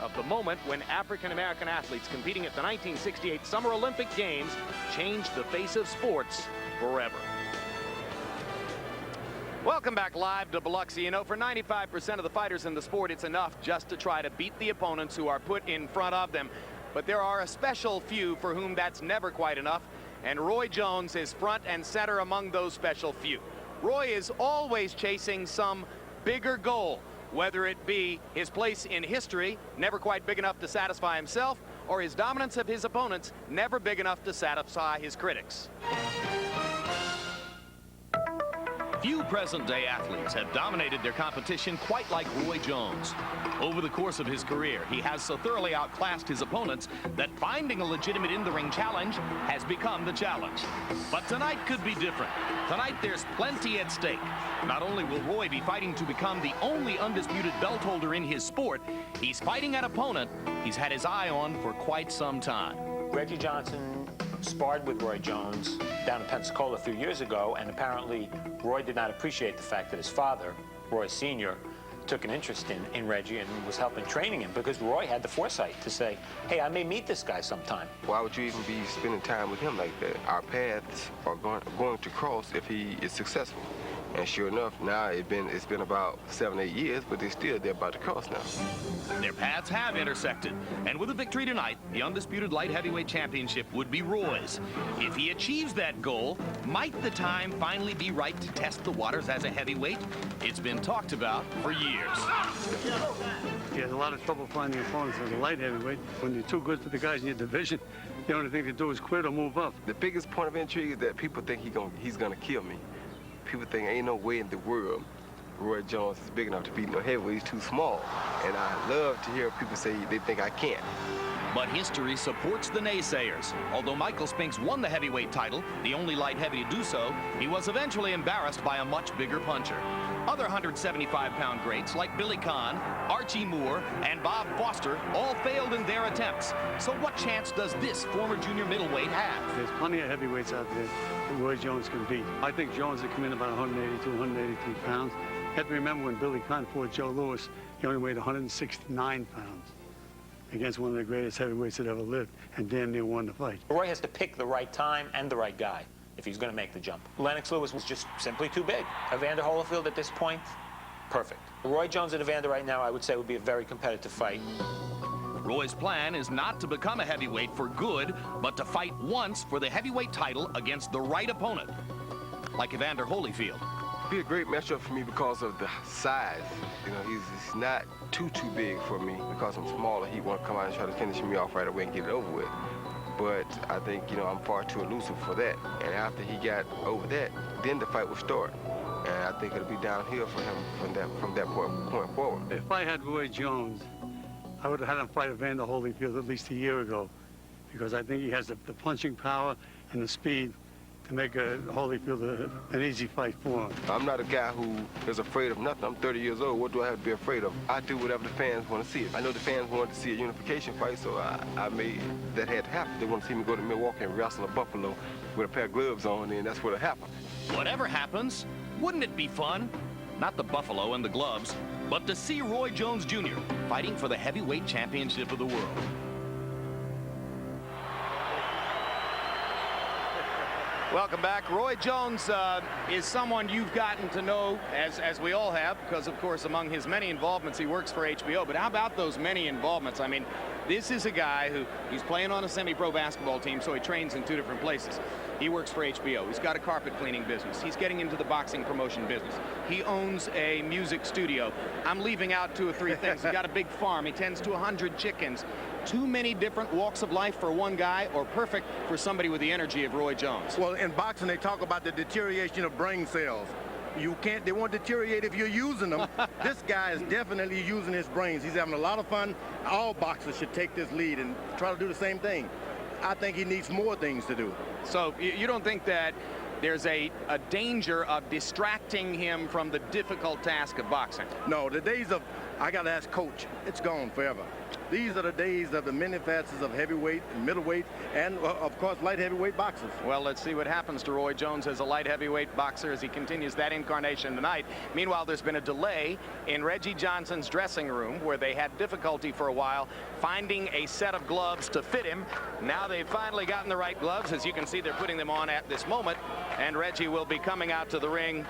of the moment when African-American athletes competing at the 1968 Summer Olympic Games changed the face of sports forever. Welcome back live to Biloxi. You know, for 95% of the fighters in the sport, it's enough just to try to beat the opponents who are put in front of them. But there are a special few for whom that's never quite enough, and Roy Jones is front and center among those special few. Roy is always chasing some bigger goal, whether it be his place in history, never quite big enough to satisfy himself, or his dominance of his opponents, never big enough to satisfy his critics. Few present-day athletes have dominated their competition quite like Roy Jones. Over the course of his career, he has so thoroughly outclassed his opponents that finding a legitimate in-the-ring challenge has become the challenge. But tonight could be different. Tonight there's plenty at stake. Not only will Roy be fighting to become the only undisputed belt holder in his sport, he's fighting an opponent he's had his eye on for quite some time. Reggie Johnson sparred with Roy Jones down in Pensacola a few years ago, and apparently Roy did not appreciate the fact that his father, Roy Sr., took an interest in Reggie and was helping training him, because Roy had the foresight to say, hey, I may meet this guy sometime. Why would you even be spending time with him like that? Our paths are going to cross if he is successful. And sure enough, now it's been about 7, 8 years, but they're about to cross now. Their paths have intersected, and with a victory tonight, the undisputed light heavyweight championship would be Roy's. If he achieves that goal, might the time finally be right to test the waters as a heavyweight? It's been talked about for years. He has a lot of trouble finding opponents as a light heavyweight. When you're too good for the guys in your division, the only thing to do is quit or move up. The biggest point of intrigue is that people think he's gonna kill me. People think ain't no way in the world Roy Jones is big enough to beat no heavyweight. He's too small. And I love to hear people say they think I can't. But history supports the naysayers. Although Michael Spinks won the heavyweight title, the only light heavy to do so, he was eventually embarrassed by a much bigger puncher. Other 175-pound greats like Billy Conn, Archie Moore, and Bob Foster all failed in their attempts. So what chance does this former junior middleweight have? There's plenty of heavyweights out there that Roy Jones can beat. I think Jones would come in about 182, 183 pounds. You have to remember when Billy Conn fought Joe Louis, he only weighed 169 pounds against one of the greatest heavyweights that ever lived, and damn near won the fight. Roy has to pick the right time and the right guy if he's going to make the jump. Lennox Lewis was just simply too big. Evander Holyfield at this point, perfect. Roy Jones and Evander right now, I would say, would be a very competitive fight. Roy's plan is not to become a heavyweight for good, but to fight once for the heavyweight title against the right opponent, like Evander Holyfield. It'd be a great matchup for me because of the size. You know, he's not too big for me. Because I'm smaller, he won't come out and try to finish me off right away and get it over with. But I think, you know, I'm far too elusive for that. And after he got over that, then the fight will start. And I think it'll be downhill for him from that point forward. If I had Roy Jones, I would have had him fight Evander Holyfield at least a year ago, because I think he has the punching power and the speed to make Holyfield an easy fight for him. I'm not a guy who is afraid of nothing. I'm 30 years old. What do I have to be afraid of? I do whatever the fans want to see. I know the fans want to see a unification fight, so I made that had to happen. They want to see me go to Milwaukee and wrestle a buffalo with a pair of gloves on, and that's what'll happen. Whatever happens, wouldn't it be fun? Not the buffalo and the gloves, but to see Roy Jones Jr. fighting for the heavyweight championship of the world. Welcome back. Roy Jones is someone you've gotten to know, as we all have, because, of course, among his many involvements, he works for HBO. But how about those many involvements? I mean, this is a guy who, he's playing on a semi-pro basketball team, so he trains in 2 different places. He works for HBO. He's got a carpet cleaning business. He's getting into the boxing promotion business. He owns a music studio. I'm leaving out 2 or 3 things. He's got a big farm. He tends to 100 chickens. Too many different walks of life for one guy, or perfect for somebody with the energy of Roy Jones? Well, in boxing, they talk about the deterioration of brain cells. They won't deteriorate if you're using them. This guy is definitely using his brains. He's having a lot of fun. All boxers should take this lead and try to do the same thing. I think he needs more things to do. So you don't think that there's a danger of distracting him from the difficult task of boxing? No, the days of I got to ask Coach, it's gone forever. These are the days of the many facets of heavyweight, middleweight, and, of course, light heavyweight boxers. Well, let's see what happens to Roy Jones as a light heavyweight boxer as he continues that incarnation tonight. Meanwhile, there's been a delay in Reggie Johnson's dressing room where they had difficulty for a while finding a set of gloves to fit him. Now they've finally gotten the right gloves. As you can see, they're putting them on at this moment, and Reggie will be coming out to the ring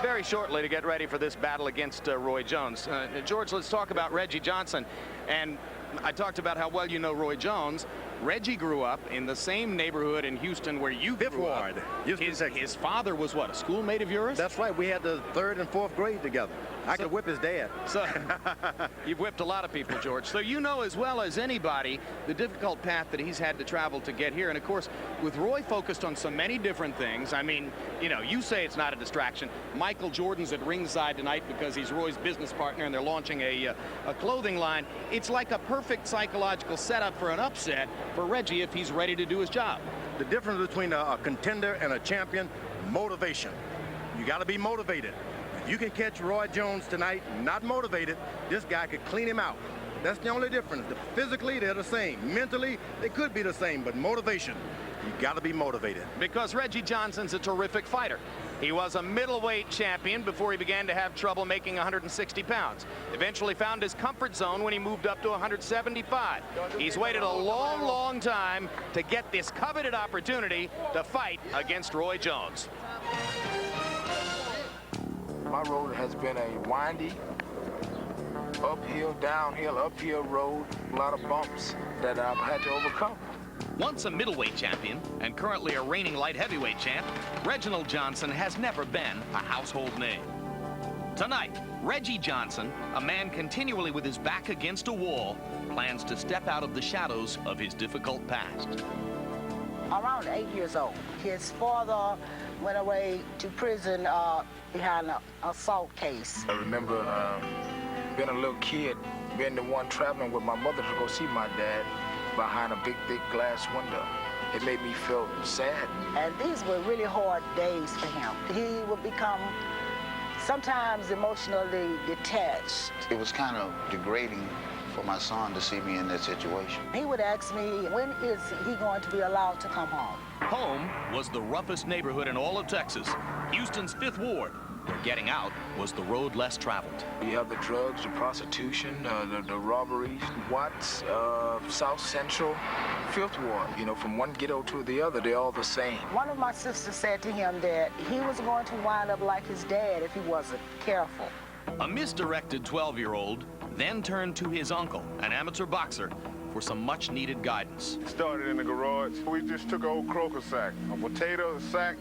very shortly to get ready for this battle against Roy Jones. George, let's talk about Reggie Johnson. And I talked about how well you know Roy Jones. Reggie grew up in the same neighborhood in Houston where you grew up. His father was what, a schoolmate of yours? That's right. We had the 3rd and 4th grade together. I could whip his dad. So you've whipped a lot of people, George. So you know as well as anybody the difficult path that he's had to travel to get here. And of course, with Roy focused on so many different things, I mean, you know, you say it's not a distraction. Michael Jordan's at ringside tonight because he's Roy's business partner and they're launching a clothing line. It's like a perfect psychological setup for an upset for Reggie if he's ready to do his job. The difference between a contender and a champion, motivation. You got to be motivated. If you can catch Roy Jones tonight not motivated, this guy could clean him out. That's the only difference. Physically, they're the same. Mentally, they could be the same, but motivation, you got to be motivated. Because Reggie Johnson's a terrific fighter. He was a middleweight champion before he began to have trouble making 160 pounds. Eventually found his comfort zone when he moved up to 175. He's waited a long, long time to get this coveted opportunity to fight against Roy Jones. My road has been a windy, uphill, downhill, uphill road, a lot of bumps that I've had to overcome. Once a middleweight champion and currently a reigning light heavyweight champ, Reginald Johnson has never been a household name. Tonight, Reggie Johnson, a man continually with his back against a wall, plans to step out of the shadows of his difficult past. Around 8 years old, his father went away to prison behind an assault case. I remember being a little kid, being the one traveling with my mother to go see my dad behind a big, thick glass window. It made me feel sad. And these were really hard days for him. He would become sometimes emotionally detached. It was kind of degrading for my son to see me in that situation. He would ask me, when is he going to be allowed to come home? Home was the roughest neighborhood in all of Texas, Houston's 5th Ward, where getting out was the road less traveled. You have the drugs, the prostitution, the robberies. Watts, South Central, 5th Ward. You know, from one ghetto to the other, they're all the same. One of my sisters said to him that he was going to wind up like his dad if he wasn't careful. A misdirected 12-year-old then turned to his uncle, an amateur boxer, for some much-needed guidance. Started in the garage. We just took an old croaker sack, a potato sack,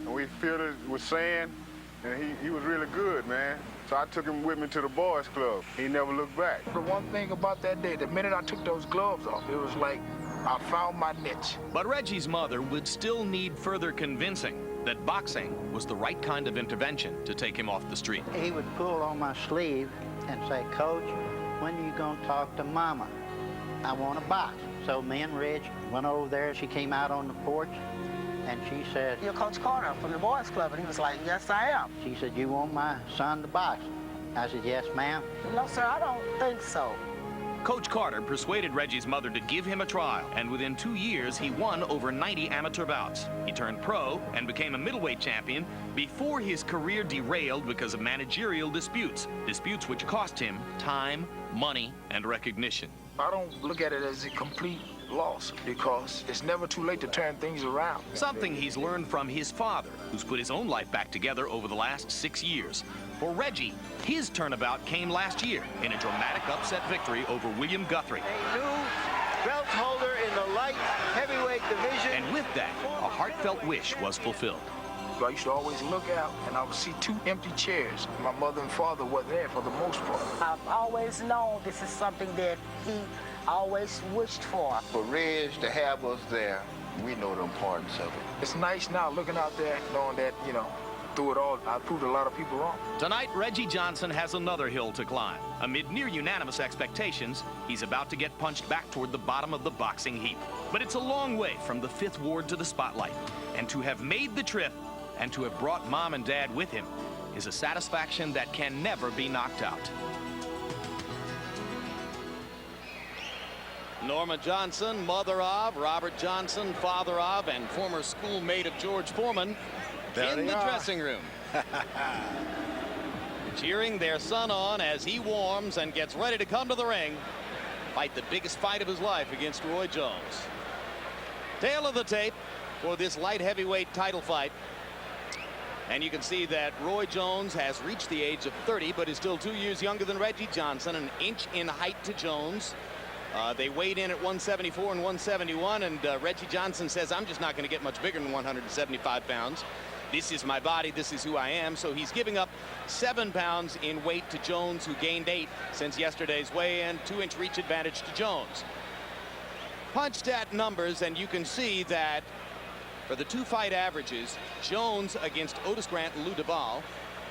and we filled it with sand, and he was really good, man. So I took him with me to the boys club. He never looked back. The one thing about that day, the minute I took those gloves off, it was like I found my niche. But Reggie's mother would still need further convincing that boxing was the right kind of intervention to take him off the street. He would pull on my sleeve and say, "Coach, when are you going to talk to Mama? I want to box." So me and Reg went over there. She came out on the porch, and she said, "You're Coach Carter from the boys club," and he was like, "Yes, I am." She said, "You want my son to box?" I said, "Yes, ma'am." "No, sir, I don't think so." Coach Carter persuaded Reggie's mother to give him a trial, and within 2 years, he won over 90 amateur bouts. He turned pro and became a middleweight champion before his career derailed because of managerial disputes which cost him time, money, and recognition. I don't look at it as a complete loss because it's never too late to turn things around. Something he's learned from his father, who's put his own life back together over the last 6 years. For Reggie, his turnabout came last year in a dramatic upset victory over William Guthrie. A new belt holder in the light heavyweight division. And with that, a heartfelt wish was fulfilled. I used to always look out and I would see 2 empty chairs. My mother and father were there for the most part. I've always known this is something that he always wished for. For Reg to have us there, we know the importance of it. It's nice now looking out there knowing that, you know, through it all, I proved a lot of people wrong. Tonight, Reggie Johnson has another hill to climb. Amid near unanimous expectations, he's about to get punched back toward the bottom of the boxing heap. But it's a long way from the 5th Ward to the spotlight. And to have made the trip and to have brought Mom and Dad with him is a satisfaction that can never be knocked out. Norma Johnson, mother of Robert Johnson, father of, and former schoolmate of George Foreman, in the dressing room. Cheering their son on as he warms and gets ready to come to the ring, fight the biggest fight of his life against Roy Jones. Tail of the tape for this light heavyweight title fight. And you can see that Roy Jones has reached the age of 30, but is still 2 years younger than Reggie Johnson, an inch in height to Jones. They weighed in at 174 and 171, and Reggie Johnson says, I'm just not going to get much bigger than 175 pounds. This is my body, this is who I am. So he's giving up 7 pounds in weight to Jones, who gained 8 since yesterday's weigh-in. 2-inch reach advantage to Jones. Punch stat numbers, and you can see that for the 2 fight averages, Jones against Otis Grant and Lou DeVal,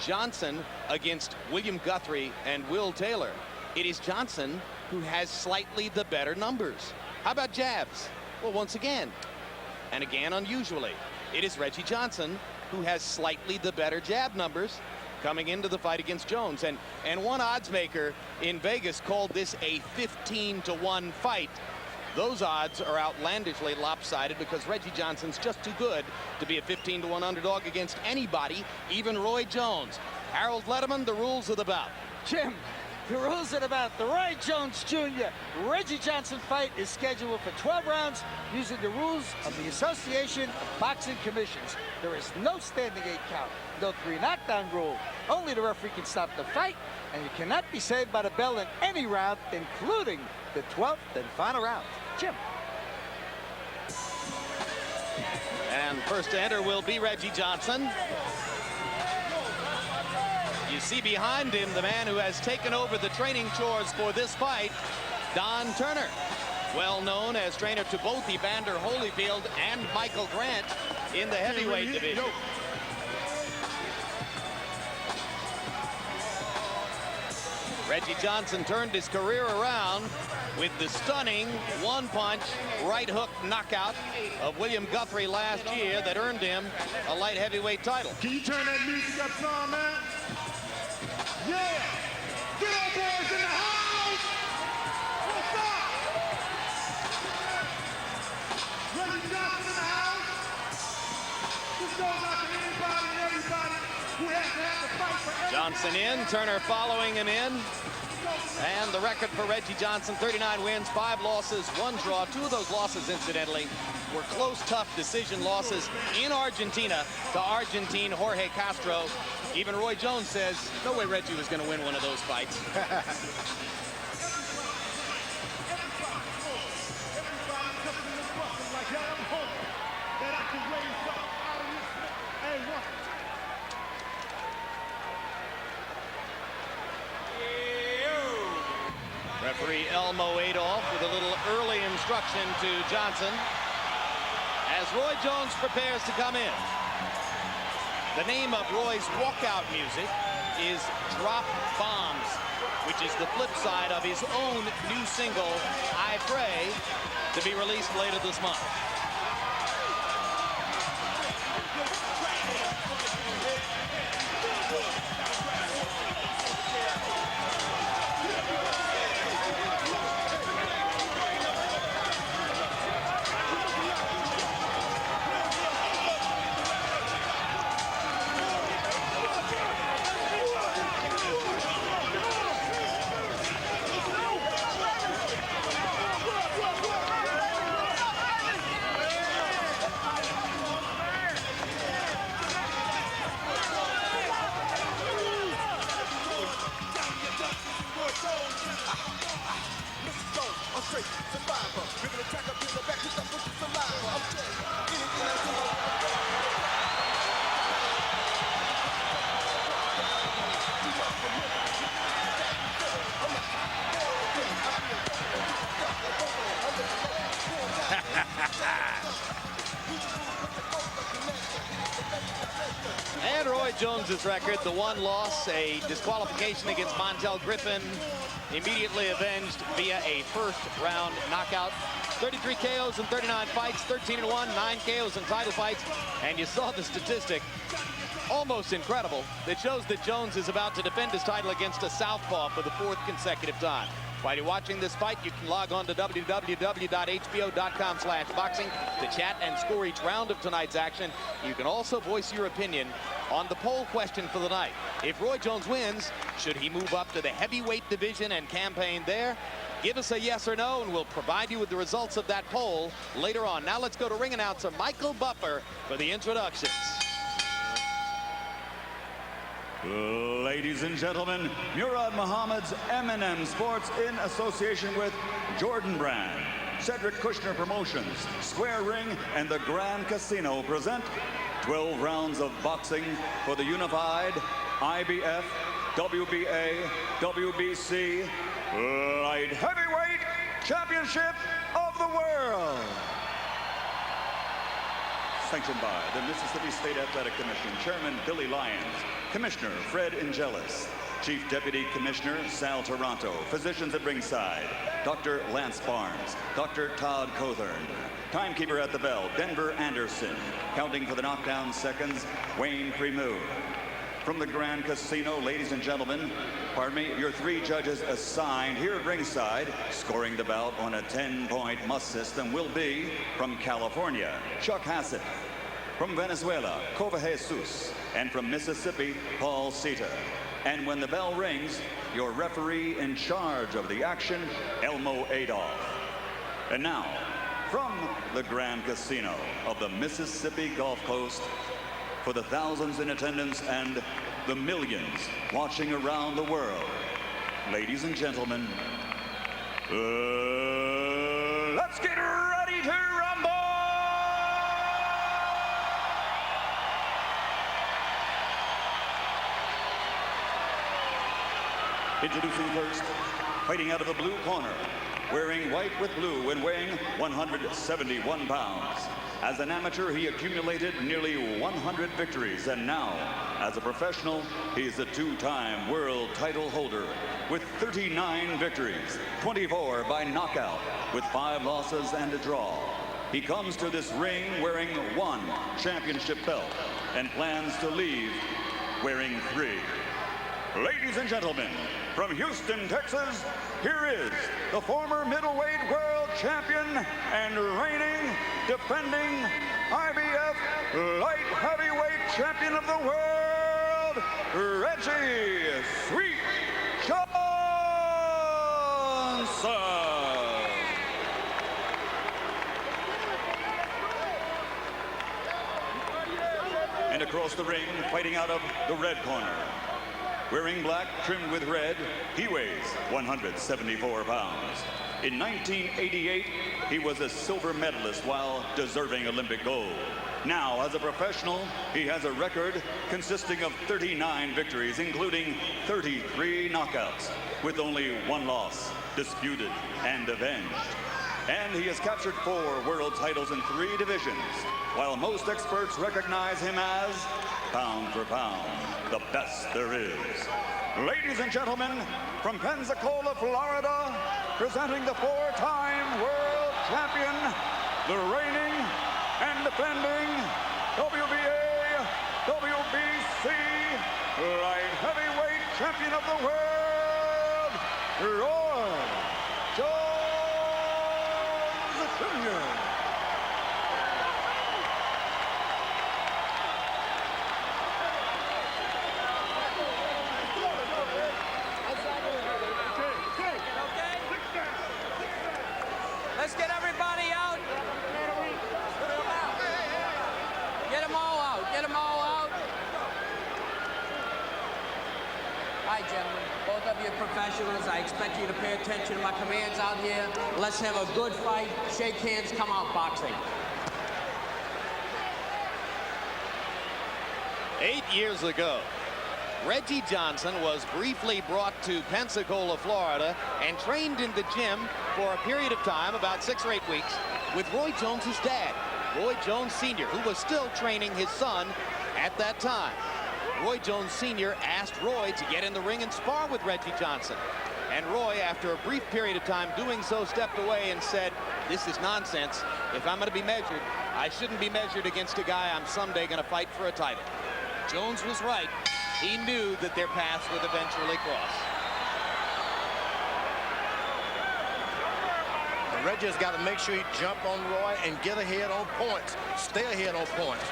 Johnson against William Guthrie and Will Taylor. It is Johnson who has slightly the better numbers. How about jabs? Well, once again, and again unusually, it is Reggie Johnson who has slightly the better jab numbers coming into the fight against Jones. And one odds maker in Vegas called this a 15-to-1 fight. Those odds are outlandishly lopsided because Reggie Johnson's just too good to be a 15-to-1 underdog against anybody, even Roy Jones. Harold Letterman, the rules of the bout. Jim, the rules of the bout. The Roy Jones Jr. Reggie Johnson fight is scheduled for 12 rounds using the rules of the Association of Boxing Commissions. There is no standing 8 count, no 3 knockdown rule. Only the referee can stop the fight, and you cannot be saved by the bell in any round, including the 12th and final round. Jim. And first to enter will be Reggie Johnson. You see behind him the man who has taken over the training chores for this fight, Don Turner, well known as trainer to both Evander Holyfield and Michael Grant in the heavyweight division. Reggie Johnson turned his career around with the stunning one-punch right hook knockout of William Guthrie last year that earned him a light heavyweight title. Can you turn that music up some, man? Yeah! Get on, boys in the house! What's up? Reggie Johnson in the house. This goes out to anybody and everybody who has to have to fight for everything. Johnson in, Turner following him in. And the record for Reggie Johnson, 39 wins, 5 losses, 1 draw. 2 of those losses, incidentally, were close, tough decision losses in Argentina to Argentine Jorge Castro. Even Roy Jones says, no way Reggie was going to win one of those fights. Referee Elmo Adolph with a little early instruction to Johnson as Roy Jones prepares to come in. The name of Roy's walkout music is Drop Bombs, which is the flip side of his own new single, I Pray, to be released later this month. And Roy Jones's record, the 1 loss, a disqualification against Montel Griffin, immediately avenged via a first-round knockout. 33 KOs in 39 fights, 13-1, 9 KOs in title fights. And you saw the statistic, almost incredible, that shows that Jones is about to defend his title against a southpaw for the 4th consecutive time. While you're watching this fight, you can log on to www.hbo.com/boxing to chat and score each round of tonight's action. You can also voice your opinion on the poll question for the night. If Roy Jones wins, should he move up to the heavyweight division and campaign there? Give us a yes or no, and we'll provide you with the results of that poll later on. Now let's go to ring announcer Michael Buffer for the introductions. Ladies and gentlemen, Murad Muhammad's M&M Sports in association with Jordan Brand, Cedric Kushner Promotions, Square Ring, and the Grand Casino present 12 rounds of boxing for the unified IBF, WBA, WBC Light Heavyweight Championship of the World. Sanctioned by the Mississippi State Athletic Commission, Chairman Billy Lyons, Commissioner Fred Angelis, Chief Deputy Commissioner Sal Toronto, physicians at ringside, Dr. Lance Barnes, Dr. Todd Cothern, timekeeper at the bell, Denver Anderson, counting for the knockdown seconds, Wayne Premu. From the Grand Casino, ladies and gentlemen, pardon me, your 3 judges assigned here at ringside, scoring the bout on a 10-point must system will be from California, Chuck Hassett, from Venezuela, Cova Jesus, and from Mississippi, Paul Sita. And when the bell rings, your referee in charge of the action, Elmo Adolph. And now, from the Grand Casino of the Mississippi Gulf Coast, for the thousands in attendance and the millions watching around the world, ladies and gentlemen, let's get ready to rumble! Introducing first, fighting out of the blue corner, wearing white with blue and weighing 171 pounds. As an amateur, he accumulated nearly 100 victories, and now, as a professional, he is a 2-time world title holder with 39 victories, 24 by knockout, with 5 losses and a draw. He comes to this ring wearing 1 championship belt and plans to leave wearing 3. Ladies and gentlemen, from Houston, Texas, here is the former middleweight world champion and reigning, defending IBF light heavyweight champion of the world, Reggie Sweet Johnson. And across the ring, fighting out of the red corner, wearing black trimmed with red, he weighs 174 pounds. In 1988, he was a silver medalist while deserving Olympic gold. Now, as a professional, he has a record consisting of 39 victories, including 33 knockouts, with only 1 loss, disputed and avenged. And he has captured 4 world titles in 3 divisions, while most experts recognize him as, pound for pound, the best there is. Ladies and gentlemen, from Pensacola, Florida, presenting the 4-time world champion, the reigning and defending WBA, WBC light heavyweight champion of the world, Roy Jones Jr. Let's get everybody out. Get them all out. Get them all out. All right, gentlemen. Both of you are professionals. I expect you to pay attention to my commands out here. Let's have a good fight. Shake hands. Come out boxing. 8 years ago, Reggie Johnson was briefly brought to Pensacola, Florida, and trained in the gym for a period of time, about 6 or 8 weeks, with Roy Jones' dad, Roy Jones Sr., who was still training his son at that time. Roy Jones Sr. asked Roy to get in the ring and spar with Reggie Johnson. And Roy, after a brief period of time doing so, stepped away and said, "This is nonsense. If I'm going to be measured, I shouldn't be measured against a guy I'm someday going to fight for a title." Jones was right. He knew that their paths would eventually cross. Reggie's got to make sure he jump on Roy and get ahead on points. Stay ahead on points.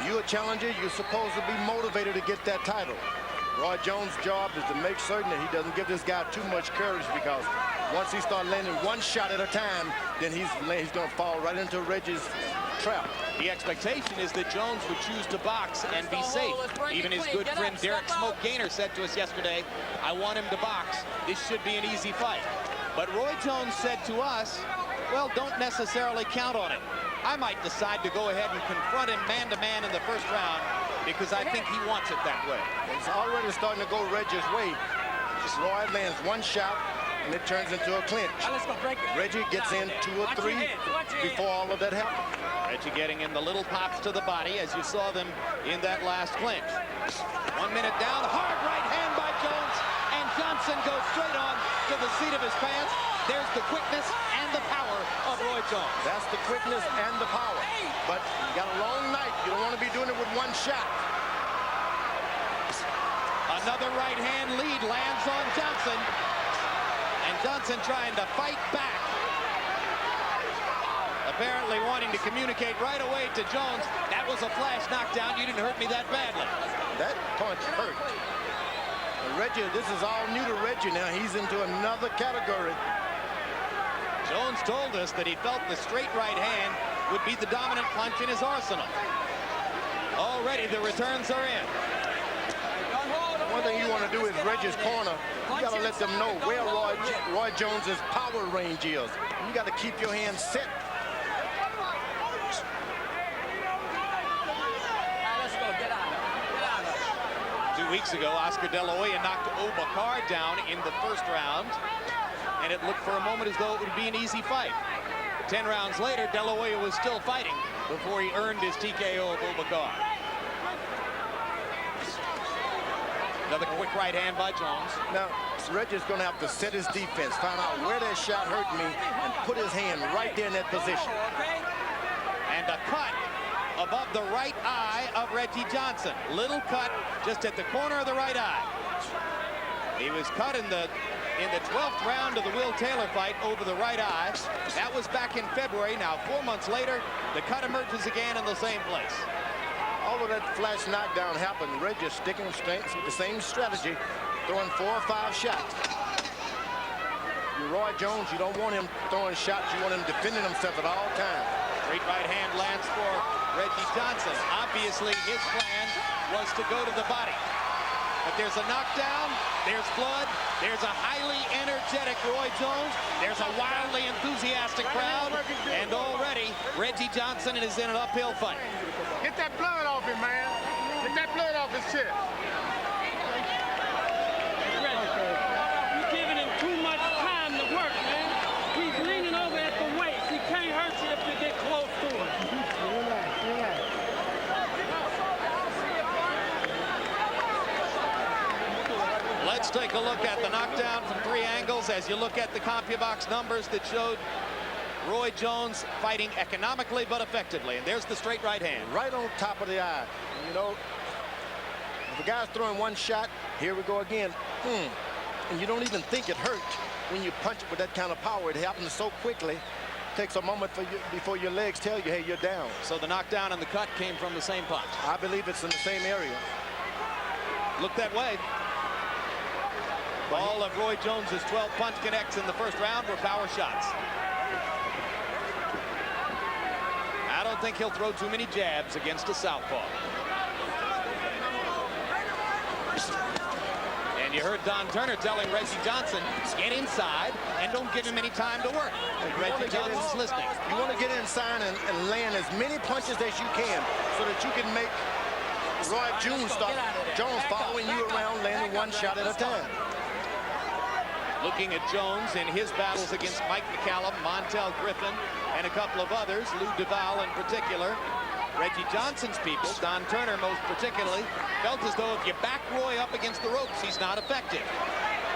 You're a challenger. You're supposed to be motivated to get that title. Roy Jones' job is to make certain that he doesn't give this guy too much courage, because once he starts landing one shot at a time, then he's going to fall right into Reggie's trap. The expectation is that Jones would choose to box and be safe. Even his good friend Derek Smoke Gaynor said to us yesterday, I want him to box. This should be an easy fight. But Roy Jones said to us, well, don't necessarily count on it. I might decide to go ahead and confront him man-to-man in the first round because I think he wants it that way. It's already starting to go Reggie's way. Roy lands one shot, and it turns into a clinch. Reggie gets in 2 or 3 before all of that happened. Reggie getting in the little pops to the body, as you saw them in that last clinch. 1 minute down, hard right hand by Jones, and Johnson goes straight on to the seat of his pants. There's the quickness and the power of Roy Jones. That's the quickness and the power. But you got a long night. You don't want to be doing it with one shot. Another right hand lead lands on Johnson. And Johnson trying to fight back. Apparently wanting to communicate right away to Jones. That was a flash knockdown. You didn't hurt me that badly. That punch hurt. And Reggie, this is all new to Reggie now. He's into another category. Jones told us that he felt the straight right hand would be the dominant punch in his arsenal. Already the returns are in. One thing you want to do is Reggie's corner. You got to let them know where Roy Jones's power range is. You got to keep your hands set. Let's go. Get out of it. 2 weeks ago, Oscar De La Hoya knocked Obakar down in the first round, and it looked for a moment as though it would be an easy fight. 10 rounds later, De La Hoya was still fighting before he earned his TKO of Obakar. Another quick right hand by Jones. Now, Reggie's going to have to set his defense, find out where that shot hurt me, and put his hand right there in that position. And a cut above the right eye of Reggie Johnson. Little cut just at the corner of the right eye. He was cut in the 12th round of the Will Taylor fight over the right eye. That was back in February. Now, 4 months later, the cut emerges again in the same place. All of that flash knockdown happened. Reggie sticking with the same strategy, throwing 4 or 5 shots. You're Roy Jones, you don't want him throwing shots. You want him defending himself at all times. Straight right hand lands for Reggie Johnson. Obviously, his plan was to go to the body. But there's a knockdown, there's blood, there's a highly energetic Roy Jones, there's a wildly enthusiastic crowd, and already Reggie Johnson is in an uphill fight. Get that blood off him, man. Get that blood off his chest. You're giving him too much time to work, man. He's leaning over at the waist. He can't hurt you if you get close to him. Let's take a look at the knockdown from 3 angles as you look at the CompuBox numbers that showed Roy Jones fighting economically but effectively. And there's the straight right hand. Right on top of the eye. You know, if a guy's throwing one shot, here we go again. And you don't even think it hurt when you punch it with that kind of power. It happens so quickly. It takes a moment before your legs tell you, hey, you're down. So the knockdown and the cut came from the same punch. I believe it's in the same area. Look that way. All of Roy Jones's 12 punch connects in the first round were power shots. I don't think he'll throw too many jabs against a southpaw. And you heard Don Turner telling Reggie Johnson, get inside and don't give him any time to work. And Reggie Johnson's listening. You want to get inside and land as many punches as you can so that you can make Roy Jones following you around, landing one shot at a time. Looking at Jones in his battles against Mike McCallum, Montel Griffin, and a couple of others, Lou Duval in particular. Reggie Johnson's people, Don Turner most particularly, felt as though if you back Roy up against the ropes, he's not effective.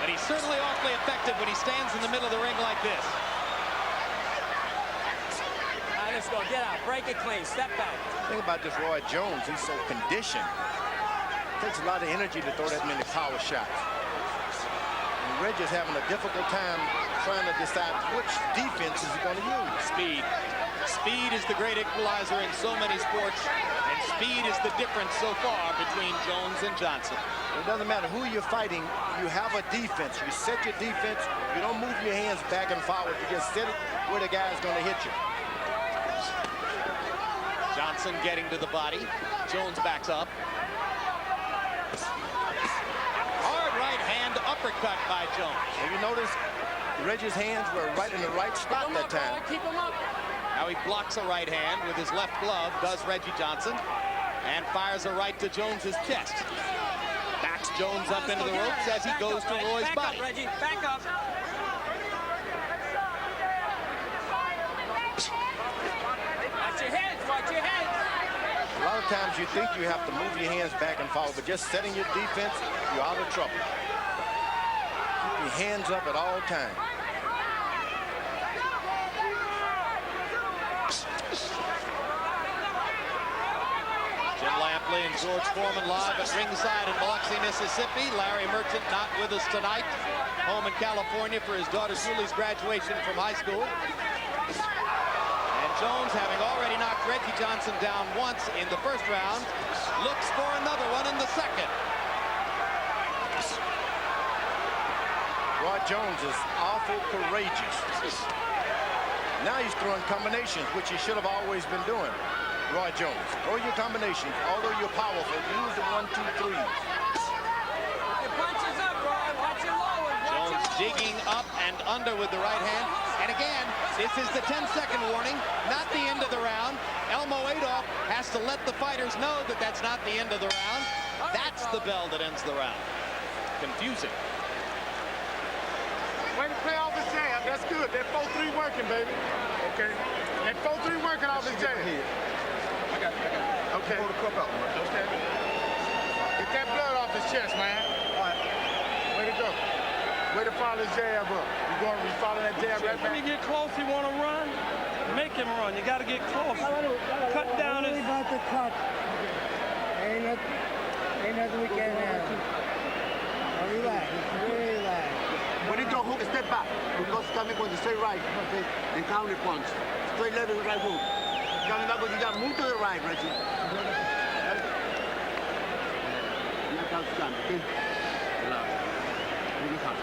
But he's certainly awfully effective when he stands in the middle of the ring like this. All right, let's go. Get out. Break it clean. Step back. The thing about this Roy Jones, he's so conditioned. It takes a lot of energy to throw that many power shots. Reggie's having a difficult time trying to decide which defense is he going to use. Speed. Speed is the great equalizer in so many sports, and speed is the difference so far between Jones and Johnson. It doesn't matter who you're fighting, you have a defense. You set your defense, you don't move your hands back and forward, you just set it where the guy's going to hit you. Johnson getting to the body. Jones backs up. Hard right hand uppercut by Jones. And you notice Reggie's hands were right in the right spot that time. Keep him up. Now he blocks a right hand with his left glove, does Reggie Johnson, and fires a right to Jones's chest. Backs Jones up into the ropes as he goes to Roy's body. Back up, Reggie. Back up. Watch your head. Watch your head. A lot of times you think you have to move your hands back and forward, but just setting your defense, you're out of trouble. Keep your hands up at all times. Jim Lampley and George Foreman live at ringside in Biloxi, Mississippi. Larry Merchant not with us tonight. Home in California for his daughter Julie's graduation from high school. And Jones, having already knocked Reggie Johnson down once in the first round, looks for another one in the second. Roy Jones is awful courageous. Now he's throwing combinations, which he should have always been doing. Roy Jones, throw your combinations. Although you're powerful, use the 1, 2, 3. Your punches up, Roy. Watch your lower. Jones digging up and under with the right hand. And again, this is the 10-second warning, not the end of the round. Elmo Adolph has to let the fighters know that that's not the end of the round. That's the bell that ends the round. Confusing. Way to play off his jab. That's good. That 4-3 working, baby. Okay. That 4-3 working off his jab. I got it. Okay. Pull the cup out. Okay. Get that blood off his chest, man. All right. Way to go. Way to follow his jab up. You follow that jab right back. When you get close, you want to run, make him run. You got to get close. Cut down his... about the cut. Ain't nothing we can't handle. Relax. Relax. When you don't hook, step back. Because coming with the straight right and counter punch. Straight left and right hook. Coming back, you got to move to the right, Reggie.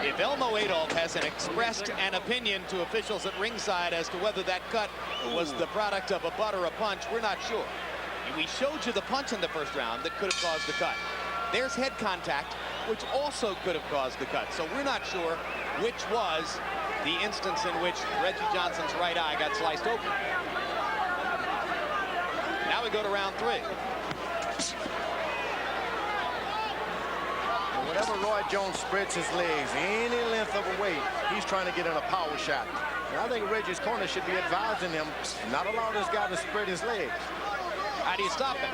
If Elmo Adolph hasn't expressed an opinion to officials at ringside as to whether that cut was the product of a butt or a punch, we're not sure. We showed you the punch in the first round that could have caused the cut. There's head contact, which also could have caused the cut. So we're not sure which was the instance in which Reggie Johnson's right eye got sliced open. Now we go to round 3. Whenever Roy Jones spreads his legs any length of a way, he's trying to get in a power shot. And I think Reggie's corner should be advising him not allow this guy to spread his legs. How do you stop him?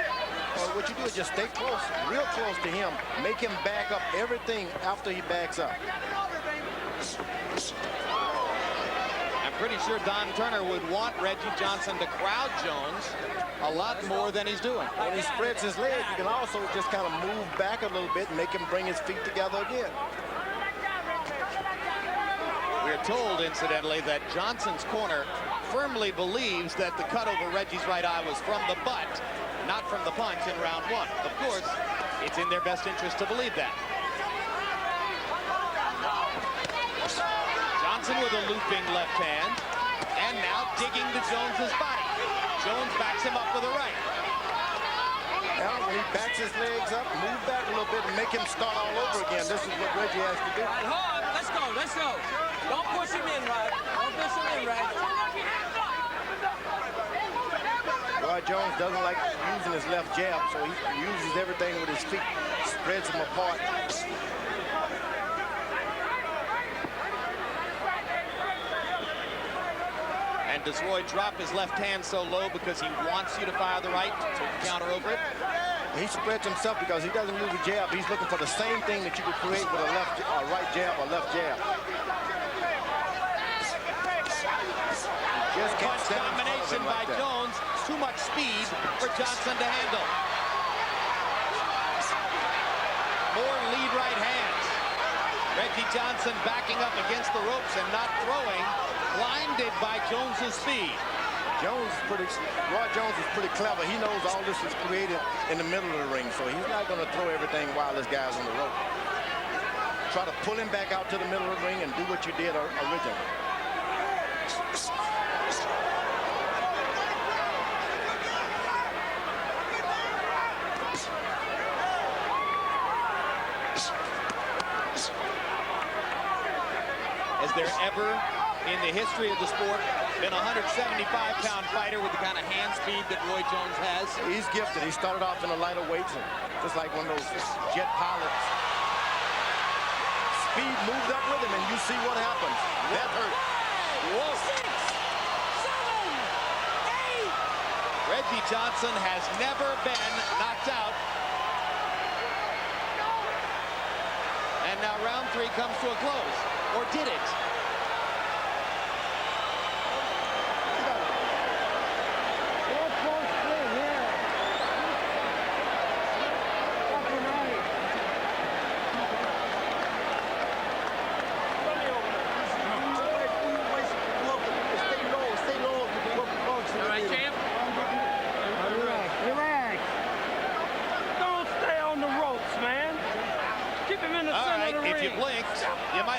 Well, what you do is just stay close, real close to him. Make him back up everything after he backs up. I'm pretty sure Don Turner would want Reggie Johnson to crowd Jones a lot more than he's doing. When he spreads his leg, you can also just kind of move back a little bit and make him bring his feet together again. We're told, incidentally, that Johnson's corner firmly believes that the cut over Reggie's right eye was from the butt, not from the punch in round 1. Of course, it's in their best interest to believe that. Johnson with a looping left hand, and now digging to Jones's body. Jones backs him up with a right. Now, when he backs his legs up, move back a little bit and make him start all over again. This is what Reggie has to do. Right, hard. Let's go. Let's go. Don't push him in, Rod. Don't push him in, Rod. Roy Jones doesn't like using his left jab, so he uses everything with his feet, spreads them apart. And does Roy drop his left hand so low because he wants you to fire the right to counter over it? He spreads himself because he doesn't use a jab. He's looking for the same thing that you could create with a right jab or left jab. Just can't Punch combination by like Jones. Too much speed for Johnson to handle. More lead right hands. Reggie Johnson backing up against the ropes and not throwing, blinded by Jones's speed. Roy Jones is pretty clever. He knows all this is created in the middle of the ring, so he's not going to throw everything while this guy's on the rope. Try to pull him back out to the middle of the ring and do what you did originally. Has there ever in the history of the sport been a 175-pound fighter with the kind of hand speed that Roy Jones has? He's gifted. He started off in the lighter weights, and just like one of those jet pilots. Speed moved up with him, and you see what happens. That hurt. Whoa. 6, 7, 8. Reggie Johnson has never been knocked out. And now round 3 comes to a close. Or did it?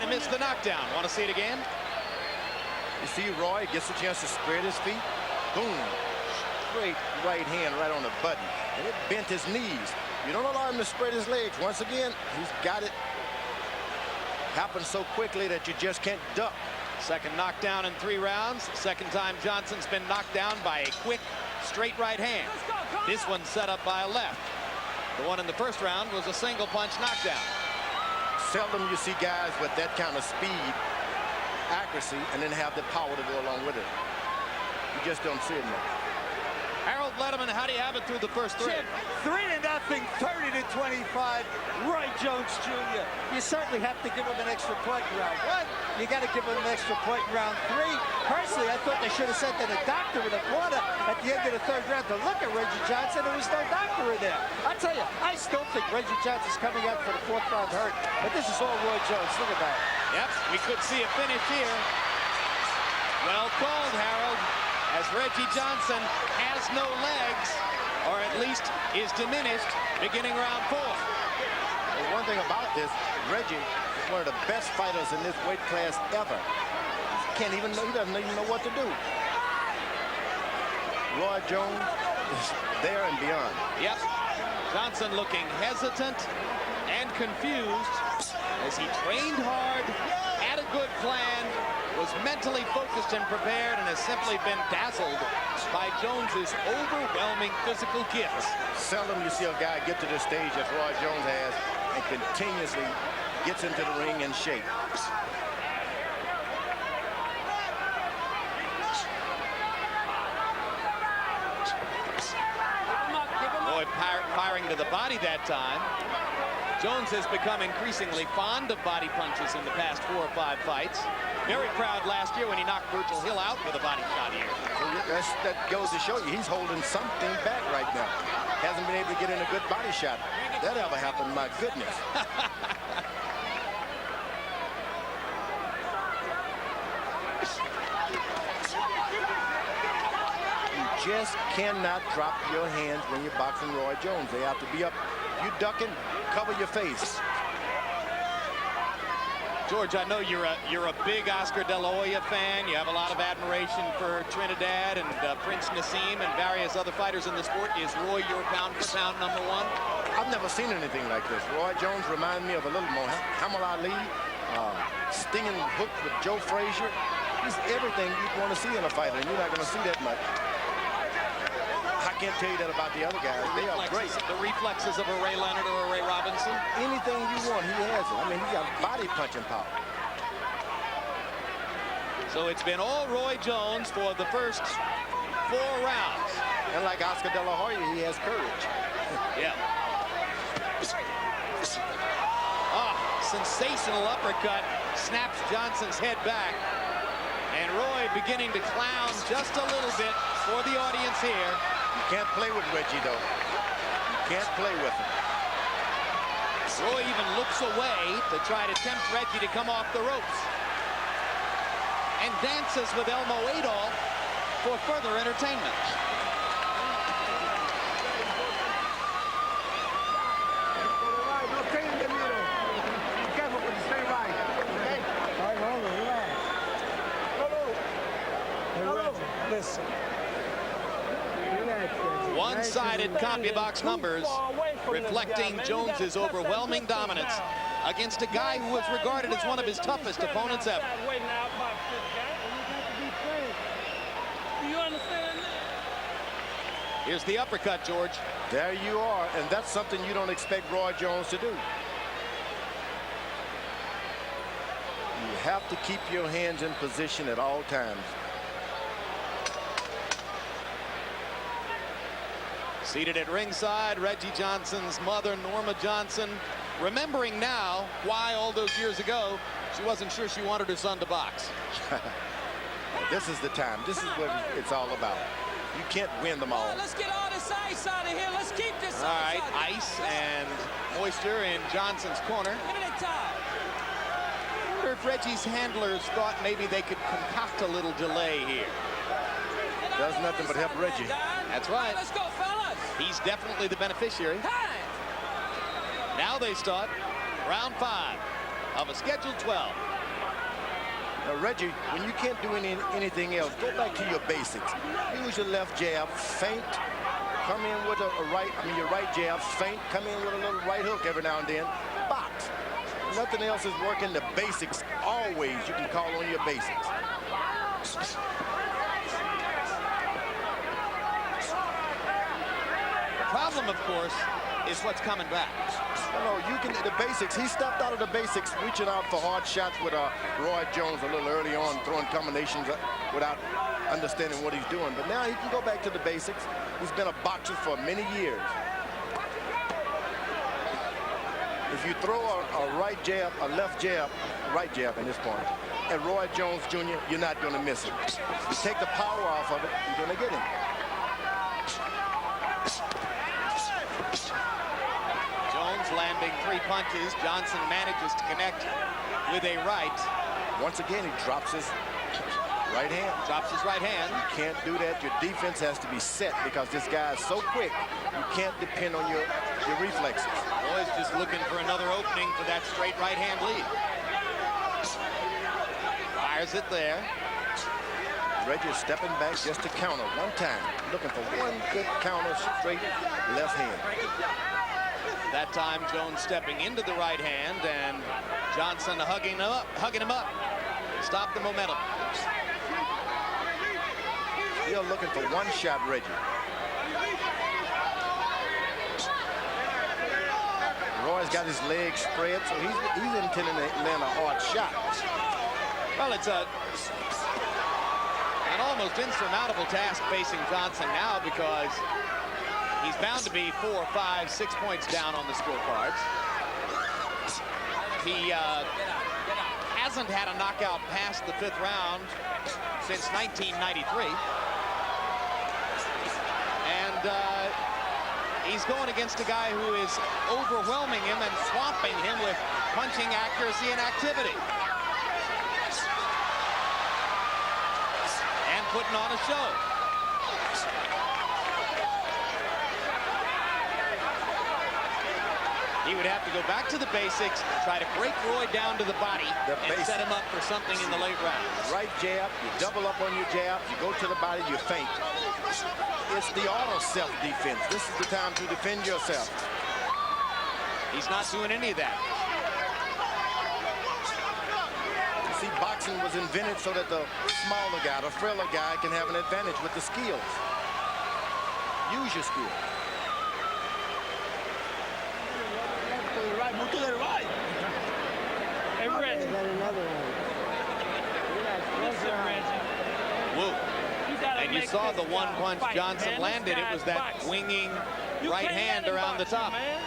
Missed the knockdown. Want to see it again? You see Roy gets a chance to spread his feet. Boom. Straight right hand right on the button. And it bent his knees. You don't allow him to spread his legs. Once again, he's got it. Happens so quickly that you just can't duck. Second knockdown in 3 rounds. Second time Johnson's been knocked down by a quick, straight right hand. This one set up by a left. The one in the first round was a single punch knockdown. Seldom you see guys with that kind of speed, accuracy, and then have the power to go along with it. You just don't see it much. Harold Letterman, how do you have it through the first 3? 3-0, 30-25. Roy Jones Jr. You certainly have to give him an extra point in round 1. You got to give him an extra point in round 3. Personally, I thought they should have sent in a doctor in the corner at the end of the 3rd round to look at Reggie Johnson. There was no doctor in there. I tell you, I still think Reggie Johnson's coming out for the 4th round hurt. But this is all Roy Jones. Look at that. Yep, we could see a finish here. Well called, Harold, as Reggie Johnson has no legs, or at least is diminished, beginning round 4. Well, one thing about this, Reggie is one of the best fighters in this weight class ever. He doesn't even know what to do. Roy Jones is there and beyond. Yep, Johnson looking hesitant and confused as he trained hard, had a good plan, was mentally focused and prepared, and has simply been dazzled by Jones's overwhelming physical gifts. Seldom you see a guy get to the stage as Roy Jones has and continuously gets into the ring in shape. Boy, firing to the body that time. Jones has become increasingly fond of body punches in the past 4 or 5 fights. Very proud last year when he knocked Virgil Hill out with a body shot here. That goes to show you he's holding something back right now. Hasn't been able to get in a good body shot. That ever happened, my goodness. You just cannot drop your hands when you're boxing Roy Jones. They have to be up. You ducking, cover your face. George, I know you're a big Oscar De La Hoya fan. You have a lot of admiration for Trinidad and Prince Nassim and various other fighters in the sport. Is Roy your pound-for-pound #1? I've never seen anything like this. Roy Jones reminds me of a little more Muhammad Ali, stinging hook with Joe Frazier. He's everything you'd want to see in a fighter, and you're not going to see that much. I can't tell you that about the other guys. They are great. The reflexes of a Ray Leonard or a Ray Robinson. Anything you want, he has it. I mean, he's got body punching power. So it's been all Roy Jones for the first 4 rounds. And like Oscar De La Hoya, he has courage. Yeah. Sensational uppercut snaps Johnson's head back. And Roy beginning to clown just a little bit for the audience here. You can't play with Reggie, though. You can't play with him. Roy even looks away to try to tempt Reggie to come off the ropes. And dances with Elmo Adolph for further entertainment. Listen. One-sided CompuBox numbers reflecting Jones's overwhelming dominance against a guy who was regarded as one of his toughest opponents ever. Do you understand that? Here's the uppercut, George. There you are, and that's something you don't expect Roy Jones to do. You have to keep your hands in position at all times. Seated at ringside, Reggie Johnson's mother, Norma Johnson, remembering now why all those years ago she wasn't sure she wanted her son to box. This is the time. This is what it's all about. You can't win them all. Let's get all this ice out of here. Let's keep this all right, ice and moisture in Johnson's corner. Give it a time. I wonder if Reggie's handlers thought maybe they could concoct a little delay here. Does nothing but help Reggie. That's right. Let's go, fellas. He's definitely the beneficiary. Now they start round 5 of a scheduled 12. Now, Reggie, when you can't do anything else, go back to your basics. Use your left jab, feint, come in with your right jab, feint, come in with a little right hook every now and then, box. Nothing else is working. The basics, always you can call on your basics. Problem, of course, is what's coming back. No, you can, the basics. He stepped out of the basics, reaching out for hard shots with Roy Jones a little early on, throwing combinations without understanding what he's doing. But now he can go back to the basics. He's been a boxer for many years. If you throw a right jab, a left jab, right jab in this point, at Roy Jones Jr., you're not going to miss it. You take the power off of it, you're going to get him. Jones landing 3 punches. Johnson manages to connect with a right. Once again, he drops his right hand. Drops his right hand. You can't do that. Your defense has to be set because this guy is so quick. You can't depend on your reflexes. Boy's just looking for another opening for that straight right hand lead. Fires it there. Reggie is stepping back just to counter one time. Looking for one good counter, straight left hand. That time Jones stepping into the right hand and Johnson hugging him up. Stop the momentum. Still looking for one shot, Reggie. Roy's got his legs spread, so he's intending to land a hard shot. Well, it's an almost insurmountable task facing Johnson now because he's bound to be 4, 5, 6 points down on the scorecards. He hasn't had a knockout past the 5th round since 1993. And he's going against a guy who is overwhelming him and swamping him with punching accuracy and activity. And putting on a show. He would have to go back to the basics, try to break Roy down to the body, and set him up for something in the late rounds. Right jab, you double up on your jab, you go to the body, you feint. It's the auto self-defense. This is the time to defend yourself. He's not doing any of that. You see, boxing was invented so that the smaller guy, the frailer guy, can have an advantage with the skills. Use your skills. Move to the right. Hey, Reggie. Got another one. Listen, Reggie. Whoa. And you saw the one punch Johnson landed. It was that winging right hand around the top. Man.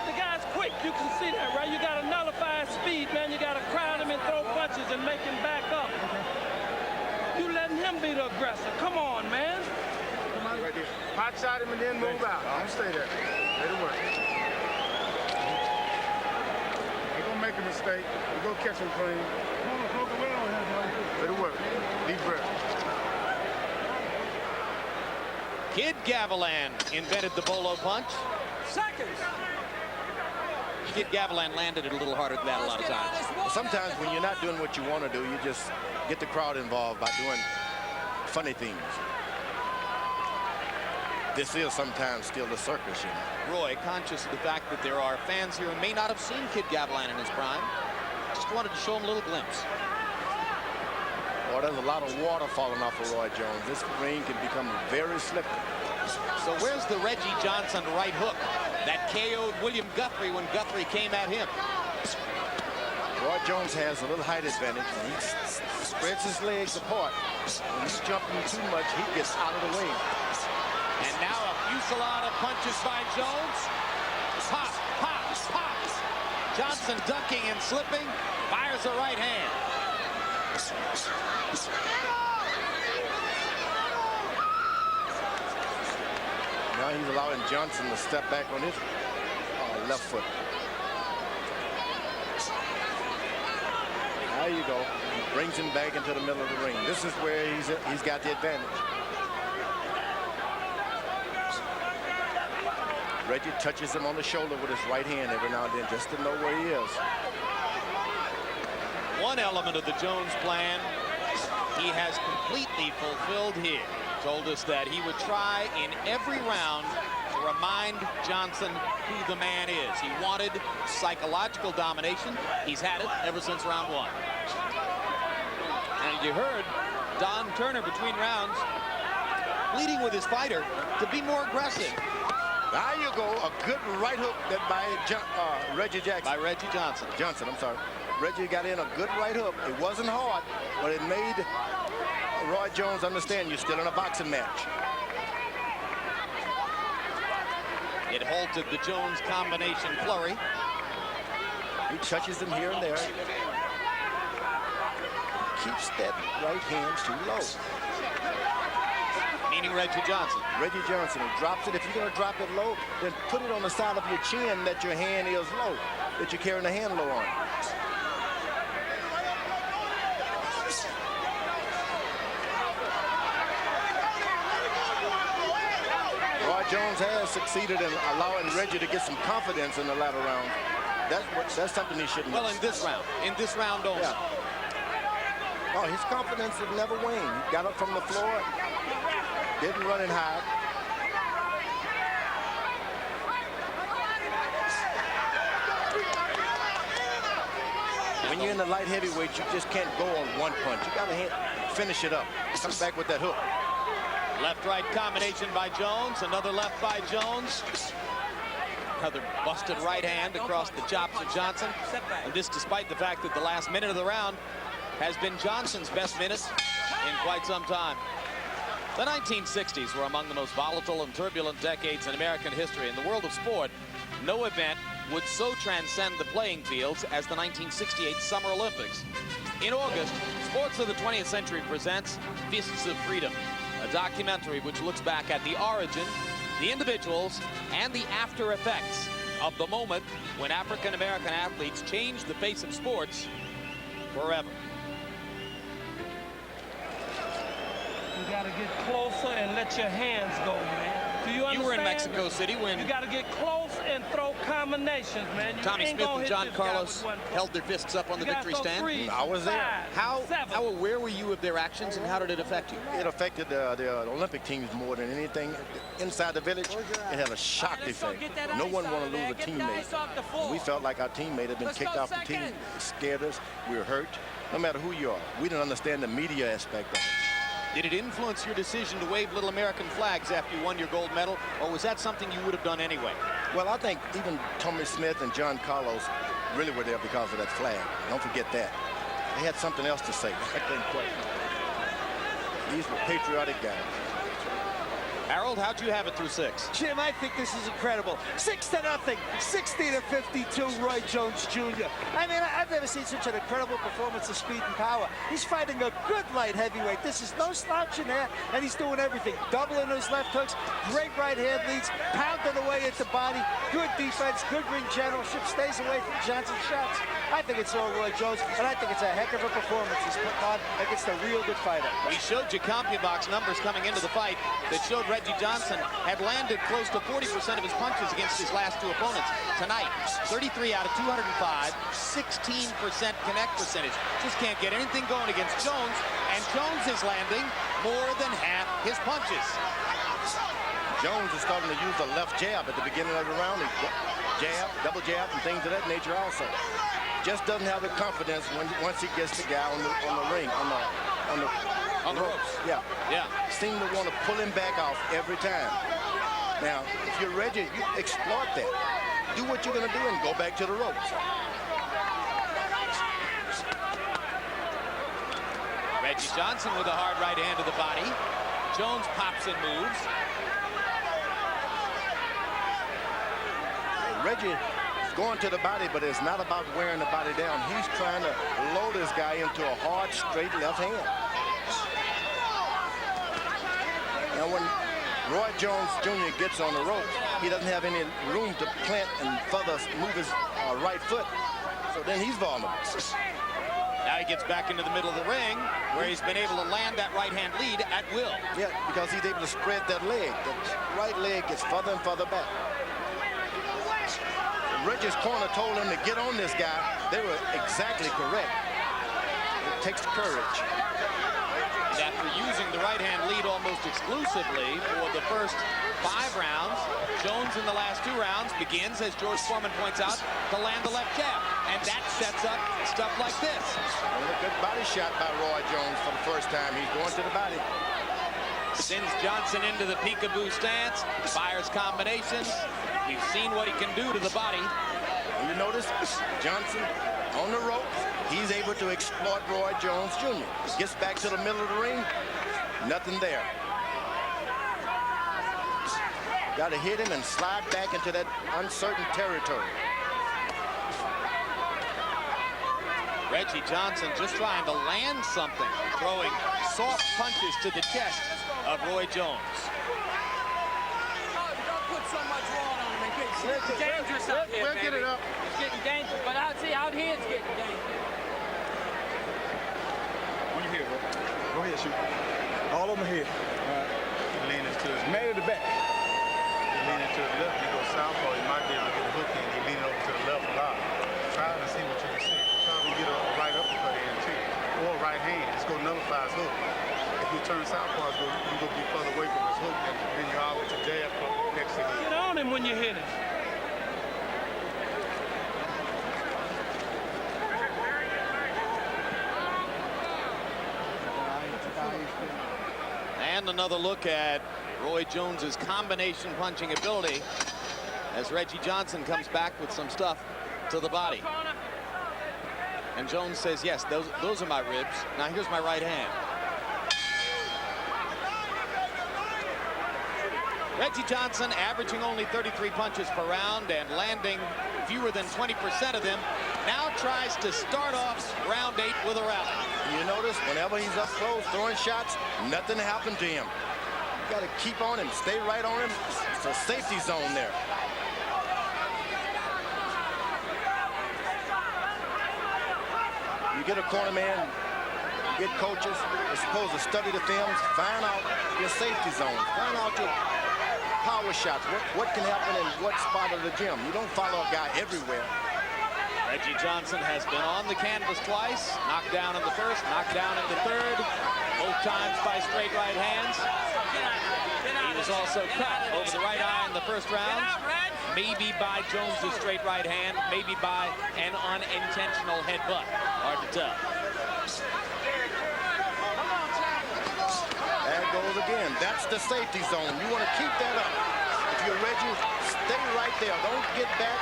The guy's quick. You can see that, right? You got to nullify his speed, man. You got to crowd him and throw punches and make him back up. You letting him be the aggressor. Come on, man. Come on, right there. Hot shot him and then move out. I'm stay there. Let it work. mistake. We go catch him clean. It'll work. Deep breath. Kid Gavilan invented the bolo punch. Seconds. Kid Gavilan landed it a little harder than that a lot of times. Well, sometimes when you're not doing what you want to do, you just get the crowd involved by doing funny things. This is sometimes still the circus, you know. Roy, conscious of the fact that there are fans here who may not have seen Kid Gavilan in his prime, just wanted to show him a little glimpse. Well, there's a lot of water falling off of Roy Jones. This ring can become very slippery. So where's the Reggie Johnson right hook that KO'd William Guthrie when Guthrie came at him? Roy Jones has a little height advantage. When he spreads his legs apart, when he's jumping too much, he gets out of the way. And now a fusillade of punches by Jones. Pop, pop, pop. Johnson ducking and slipping, fires a right hand. Now he's allowing Johnson to step back on his left foot. There you go. He brings him back into the middle of the ring. This is where he's got the advantage. Reggie touches him on the shoulder with his right hand every now and then just to know where he is. One element of the Jones plan he has completely fulfilled here. Told us that he would try in every round to remind Johnson who the man is. He wanted psychological domination. He's had it ever since round one. And you heard Don Turner between rounds pleading with his fighter to be more aggressive. There you go, a good right hook that by Reggie Jackson. By Reggie Johnson. Johnson, I'm sorry. Reggie got in a good right hook. It wasn't hard, but it made Roy Jones understand you're still in a boxing match. It halted the Jones combination flurry. He touches him here and there. Keeps that right hand too low. Meaning Reggie Johnson. Reggie Johnson, he drops it. If you're going to drop it low, then put it on the side of your chin that your hand is low, that you're carrying the hand low on. Roy Jones has succeeded in allowing Reggie to get some confidence in the latter round. That's something he shouldn't Well, in this round only. Yeah. Oh, his confidence had never waned. He got up from the floor, didn't run and hide. When you're in the light heavyweight, you just can't go on one punch. You got to finish it up. Come back with that hook. Left-right combination by Jones. Another left by Jones. Another busted right hand across the chops of Johnson. And this despite the fact that the last minute of the round has been Johnson's best minute in quite some time. The 1960s were among the most volatile and turbulent decades in American history. In the world of sport, no event would so transcend the playing fields as the 1968 Summer Olympics. In August, Sports of the 20th Century presents Fists of Freedom, a documentary which looks back at the origin, the individuals, and the after effects of the moment when African-American athletes changed the face of sports forever. You got to get closer and let your hands go, man. Do you understand? You were in Mexico City when... You got to get close and throw combinations, man. You Tommy ain't Smith gonna and hit John this guy Carlos with one held their fists up on the victory stand. I was there. How aware were you of their actions, and how did it affect you? It affected the Olympic teams more than anything. Inside the village, it had a shock effect. No one wanted to lose a teammate. We felt like our teammate had been kicked off the team. It scared us. We were hurt. No matter who you are, we didn't understand the media aspect of it. Did it influence your decision to wave little American flags after you won your gold medal, or was that something you would have done anyway? Well, I think even Tommy Smith and John Carlos really were there because of that flag. Don't forget that. They had something else to say. I couldn't quite. These were patriotic guys. Harold, how'd you have it through 6? Jim, I think this is incredible. 6-0, 60-52, Roy Jones Jr. I mean, I've never seen such an incredible performance of speed and power. He's fighting a good light heavyweight. This is no slouch in there, and he's doing everything. Doubling his left hooks, great right hand leads, pounding away at the body, good defense, good ring generalship, stays away from Johnson's shots. I think it's all Roy Jones, and I think it's a heck of a performance he's putting on against a real good fighter. We showed you CompuBox numbers coming into the fight that showed Reggie Johnson had landed close to 40% of his punches against his last 2 opponents. Tonight, 33 out of 205, 16% connect percentage. Just can't get anything going against Jones, and Jones is landing more than half his punches. Jones is starting to use the left jab at the beginning of the round. He jab, double jab, and things of that nature also. Just doesn't have the confidence once he gets the guy on the ring, on the ropes. Yeah. Seem to want to pull him back off every time. Now, if you're Reggie, you exploit that. Do what you're going to do and go back to the ropes. Reggie Johnson with a hard right hand to the body. Jones pops and moves. Reggie is going to the body, but it's not about wearing the body down. He's trying to load this guy into a hard, straight left hand. Now, when Roy Jones Jr. gets on the rope, he doesn't have any room to plant and further move his right foot. So then he's vulnerable. Now he gets back into the middle of the ring, where he's been able to land that right-hand lead at will. Yeah, because he's able to spread that leg. The right leg gets further and further back. Reggie's corner told him to get on this guy. They were exactly correct. It takes courage. And after using the right-hand lead almost exclusively for the first 5 rounds, Jones in the last 2 rounds begins, as George Foreman points out, to land the left jab. And that sets up stuff like this. And a good body shot by Roy Jones for the first time. He's going to the body. Sends Johnson into the peekaboo stance, fires combinations. We've seen what he can do to the body. You notice Johnson on the ropes. He's able to exploit Roy Jones Jr. Gets back to the middle of the ring. Nothing there. Got to hit him and slide back into that uncertain territory. Reggie Johnson just trying to land something, throwing soft punches to the chest of Roy Jones. Don't put so much water on him. It's dangerous out here, We'll get it up. It's getting dangerous, but out here it's getting dangerous. When you hit, go ahead, shoot. All over my head. All right. You lean into his man at the back. You lean into the left, you go southpaw, you might be able to get a hook in. You lean over to the left a lot. Try to see what you can see. Try to get a right uppercut in too. Or right hand. It's going to nullify his hook. If you turn southpaw, you're going to be further away from his hook, and then you're out with your jab next to him. Get on him when you hit him. And another look at Roy Jones's combination punching ability as Reggie Johnson comes back with some stuff to the body. And Jones says, yes, those are my ribs. Now here's my right hand. Reggie Johnson averaging only 33 punches per round and landing fewer than 20% of them. Now tries to start off round 8 with a rally. You notice whenever he's up close throwing shots, nothing happened to him. You got to keep on him, stay right on him. It's a safety zone there. You get a corner man, you get coaches, they're supposed to study the films, find out your safety zone, find out your power shots, what can happen in what spot of the gym. You don't follow a guy everywhere. Reggie Johnson has been on the canvas twice, knocked down in the first, knocked down in the third, both times by straight right hands. He was also cut over the right eye in the first round, maybe by Jones's straight right hand, maybe by an unintentional headbutt. Hard to tell. There it goes again. That's the safety zone. You want to keep that up. If you're Reggie, stay right there. Don't get back,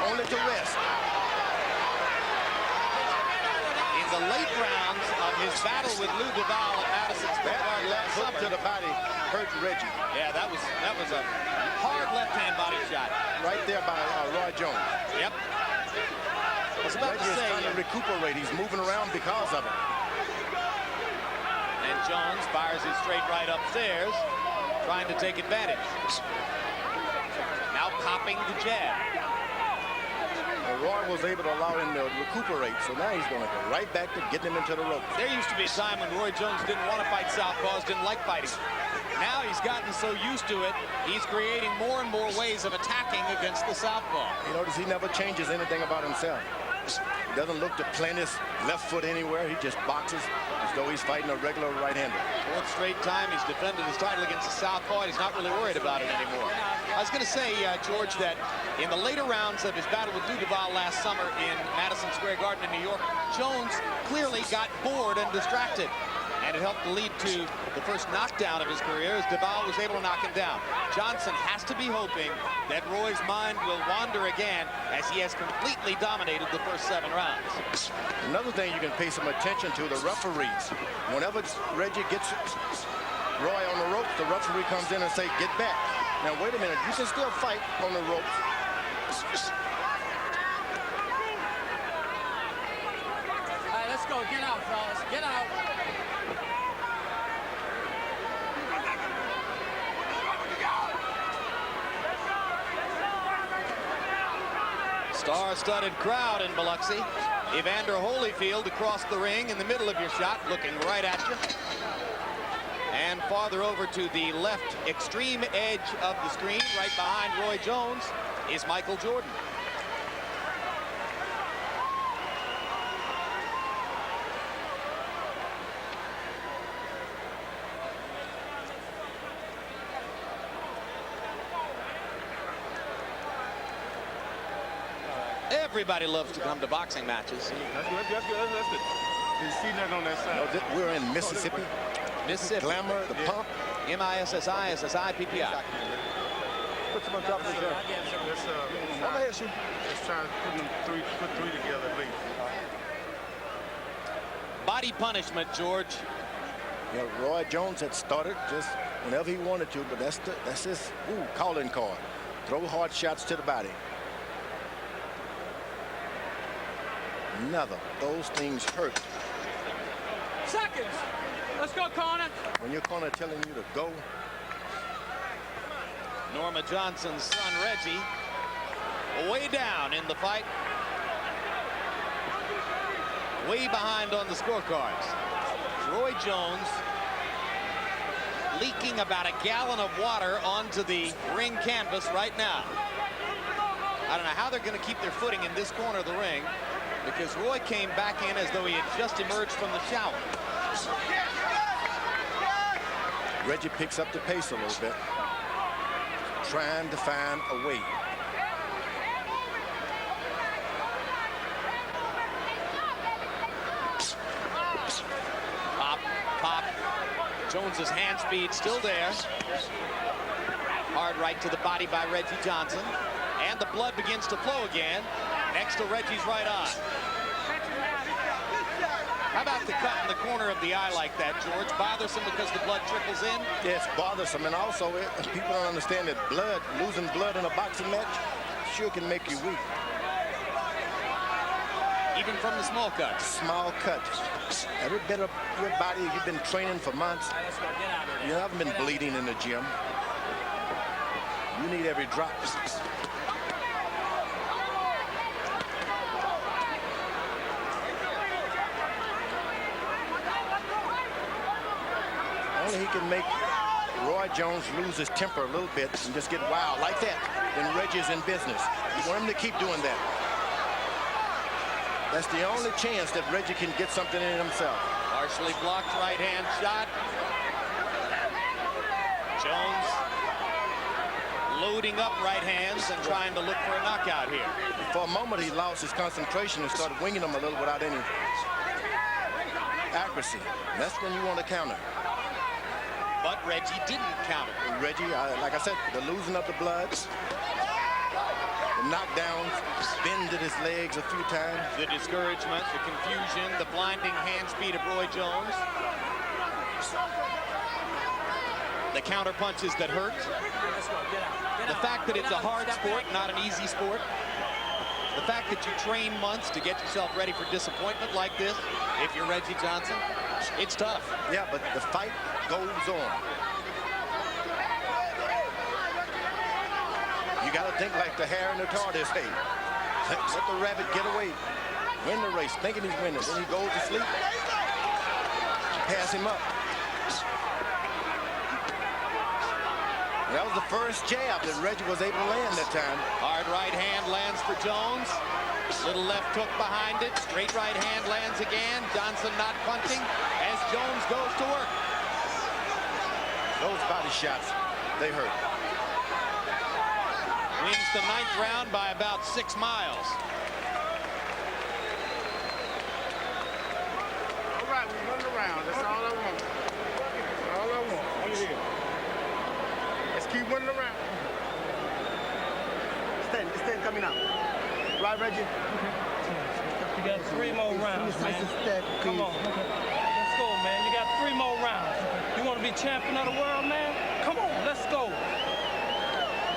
only to rest. In the late rounds of his his battle with Lou Duval at Madison Square Garden last Hook summer. to the body hurt Reggie. Yeah, that was a hard left-hand body shot. Right there by Roy Jones. Yep. I was about to Reggie is say, trying to recuperate. He's moving around because of it. and Jones fires his straight right upstairs, trying to take advantage. Now popping the jab. Roy was able to allow him to recuperate, so now he's going to go right back to getting him into the ropes. There used to be a time when Roy Jones didn't want to fight southpaws, didn't like fighting. Now he's gotten so used to it, he's creating more and more ways of attacking against the southpaw. You notice he never changes anything about himself. He doesn't look to plant his left foot anywhere. He just boxes as though he's fighting a regular right-hander. Fourth straight time he's defended his title against the southpaw. He's not really worried about it anymore. I was going to say, George, that in the later rounds of his battle with Lou Duval last summer in Madison Square Garden in New York, Jones clearly got bored and distracted. And it helped to lead to the first knockdown of his career as Duval was able to knock him down. Johnson has to be hoping that Roy's mind will wander again as he has completely dominated the first 7 rounds. Another thing you can pay some attention to, the referees. Whenever Reggie gets Roy on the ropes, the referee comes in and say, get back. Now, wait a minute. You can still fight on the ropes. All right, let's go. Get out, fellas. Get out. Star-studded crowd in Biloxi. Evander Holyfield across the ring in the middle of your shot, looking right at you. And farther over to the left extreme edge of the screen, right behind Roy Jones, is Michael Jordan. Everybody loves to come to boxing matches. That's good. That's good. That's good. You see nothing on that side. No, we're in Mississippi. Mississippi. Glamour, the pump. MISSI-SSI-PPI. Put some on top of the gun. Go ahead, shoot. Let's try to put three together at least. Body punishment, George. You know, Roy Jones had started just whenever he wanted to, but that's his calling card. Throw hard shots to the body. Another. Those things hurt. Seconds. Let's go, corner. When your corner telling you to go. Norma Johnson's son, Reggie, way down in the fight. Way behind on the scorecards. Roy Jones leaking about a gallon of water onto the ring canvas right now. I don't know how they're going to keep their footing in this corner of the ring, because Roy came back in as though he had just emerged from the shower. Reggie picks up the pace a little bit, trying to find a way. Pop, pop. Jones's hand speed still there. Hard right to the body by Reggie Johnson. And the blood begins to flow again next to Reggie's right eye. How about the cut in the corner of the eye like that, George? Bothersome because the blood trickles in? Yes, bothersome. And also, people don't understand that losing blood in a boxing match sure can make you weak. Even from the small cuts? Small cuts. Every bit of your body, you've been training for months. You haven't been bleeding in the gym. You need every drop. Only he can make Roy Jones lose his temper a little bit and just get wild like that. Then Reggie's in business. You want him to keep doing that. That's the only chance that Reggie can get something in himself. Partially blocked right hand shot. Jones loading up right hands and trying to look for a knockout here. For a moment, he lost his concentration and started winging them a little without any accuracy. That's when you want to counter. But Reggie didn't counter. Reggie, like I said, the losing of the blood. the knockdowns, bended his legs a few times. The discouragement, the confusion, the blinding hand speed of Roy Jones. The counter punches that hurt. The fact that it's a hard sport, not an easy sport. The fact that you train months to get yourself ready for disappointment like this, if you're Reggie Johnson, it's tough. Yeah, but the fight goes on. You got to think like the hare and the tortoise, hey. Let the rabbit get away. Win the race, thinking he's winning. Then he goes to sleep. Pass him up. That was the first jab that Reggie was able to land that time. Hard right hand lands for Jones. Little left hook behind it. Straight right hand lands again. Johnson not punching as Jones goes to work. Those body shots, they hurt. Wins the 9th round by about 6 miles. All right, we run around. That's all I want. That's all I want. Look at here. Let's keep running around. Stand coming out. Right, Reggie? You got 3 more rounds, man. Come on. Let's go, man. You got 3 more rounds. You want to be champion of the world, man? Come on, let's go.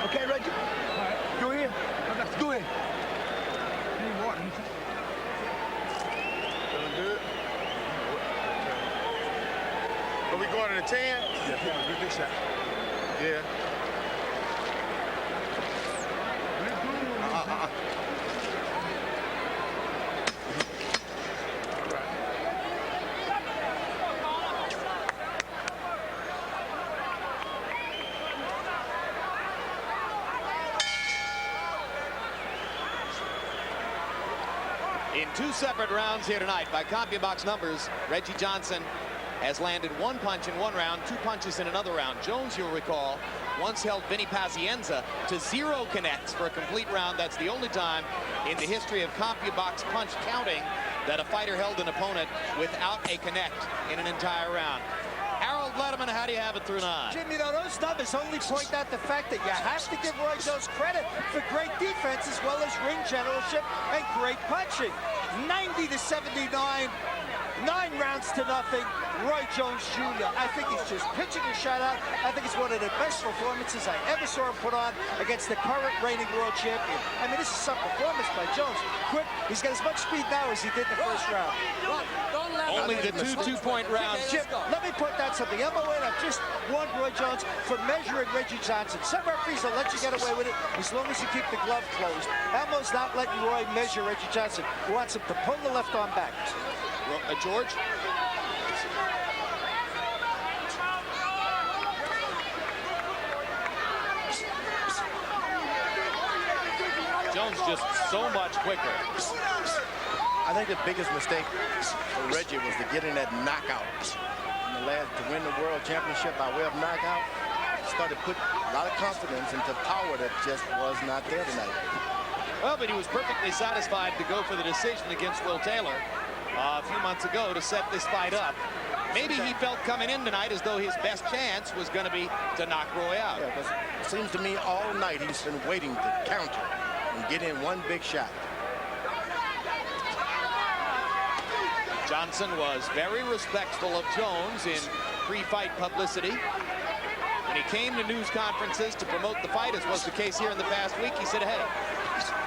Okay, Reggie? All right. Go in. Let's go in. Need water. Feeling good? Are we going to the 10? Yeah, big shot. Yeah. In 2 separate rounds here tonight, by CompuBox numbers, Reggie Johnson has landed 1 punch in 1 round, 2 punches in another round. Jones, you'll recall, once held Vinny Pazienza to 0 connects for a complete round. That's the only time in the history of CompuBox punch counting that a fighter held an opponent without a connect in an entire round. Harold Letterman, how do you have it through 9? Jim, you know, those numbers only point out the fact that you have to give Roy Jones credit for great defense as well as ring generalship and great punching. 90-79, 9 rounds to nothing. Roy Jones Jr. I think he's just pitching a shutout. I think it's one of the best performances I ever saw him put on against the current reigning world champion. I mean, this is some performance by Jones. Quick, he's got as much speed now as he did in the first round. Only the 2 two-point rounds. Jim, let me point out something. I've just warned Roy Jones for measuring Reggie Johnson. Some referees will let you get away with it as long as you keep the glove closed. Elmo's not letting Roy measure Reggie Johnson. He wants him to pull the left arm back. George? Jones just so much quicker. I think the biggest mistake for Reggie was to get in that knockout. In the last, to win the world championship by way of knockout, started to put a lot of confidence into power that just was not there tonight. Well, but he was perfectly satisfied to go for the decision against Will Taylor a few months ago to set this fight up. Maybe he felt coming in tonight as though his best chance was going to be to knock Roy out. Yeah, but it seems to me all night he's been waiting to counter and get in one big shot. Johnson was very respectful of Jones in pre-fight publicity. When he came to news conferences to promote the fight, as was the case here in the past week, he said, hey,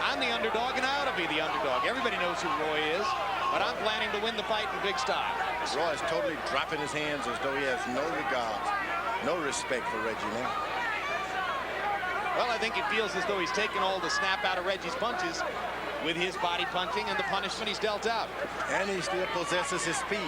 I'm the underdog and I ought to be the underdog. Everybody knows who Roy is, but I'm planning to win the fight in big style. Roy is totally dropping his hands as though he has no regard, no respect for Reggie now. Well, I think it feels as though he's taken all the snap out of Reggie's punches with his body punching and the punishment he's dealt out. And he still possesses his speed.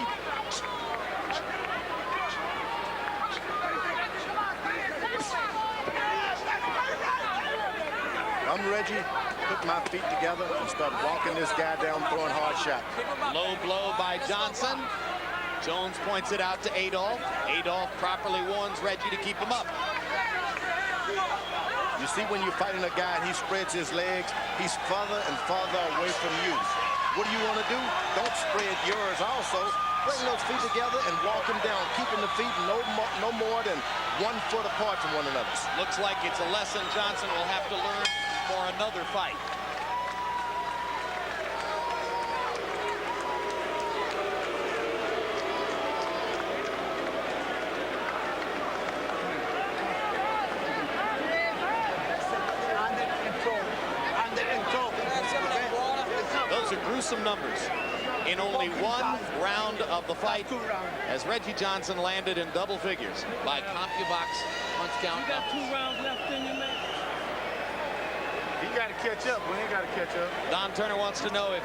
I'm Reggie, put my feet together and start walking this guy down, throwing hard shots. Low blow by Johnson. Jones points it out to Adolph. Adolph properly warns Reggie to keep him up. You see, when you're fighting a guy and he spreads his legs, he's farther and farther away from you. What do you want to do? Don't spread yours also. Bring those feet together and walk him down, keeping the feet no more than 1 foot apart from one another. Looks like it's a lesson Johnson will have to learn or another fight. Those are gruesome numbers in only one round of the fight, as Reggie Johnson landed in double figures by CompuBox punch count. You got 2 rounds left in you, man. He got to catch up. We ain't got to catch up. Don Turner wants to know if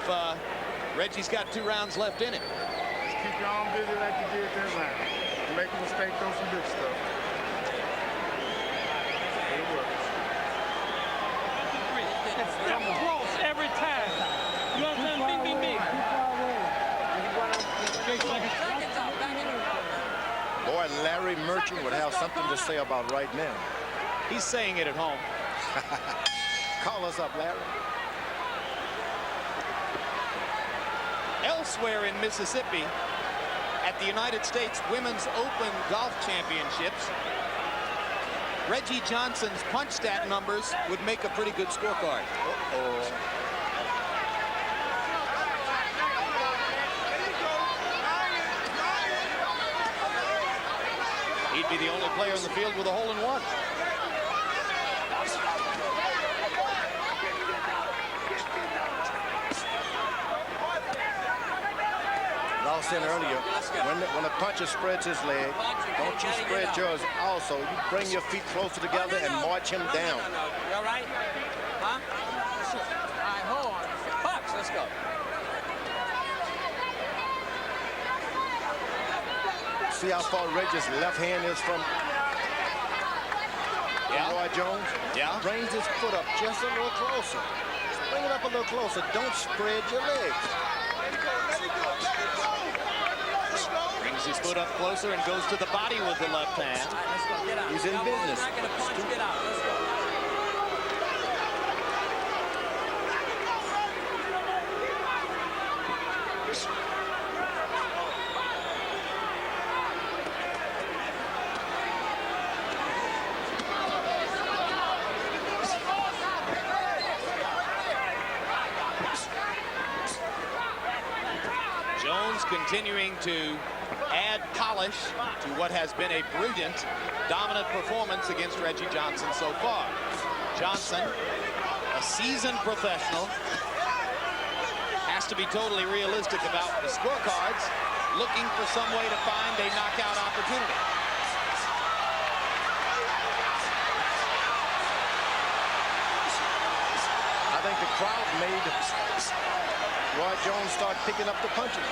Reggie's got 2 rounds left in it. Just keep your arm busy like you did that round. Make a mistake, throw some big stuff. It works. Step close every time. You understand? Bing, bing, bing. Boy, Larry Merchant would have something to say about right now. He's saying it at home. Call us up, Larry. Elsewhere in Mississippi, at the United States Women's Open Golf Championships, Reggie Johnson's punch stat numbers would make a pretty good scorecard. He'd be the only player in the field with a hole-in-one. Law said earlier, when a puncher spreads his leg, don't you spread yours also. You bring your feet closer together and march him down. You all right? Huh? All right, hold on. Bucks, let's go. See how far Reggie's left hand is from Roy Jones? Yeah. Brings his foot up just a little closer. Just bring it up a little closer. Don't spread your legs. Brings his foot up closer and goes to the body with the left hand. All right, let's go. Get out. He's in business. Not gonna punch. Get out. Let's go. Jones continuing to add polish to what has been a brilliant, dominant performance against Reggie Johnson so far. Johnson, a seasoned professional, has to be totally realistic about the scorecards, looking for some way to find a knockout opportunity. I think the crowd made Roy Jones start picking up the punches.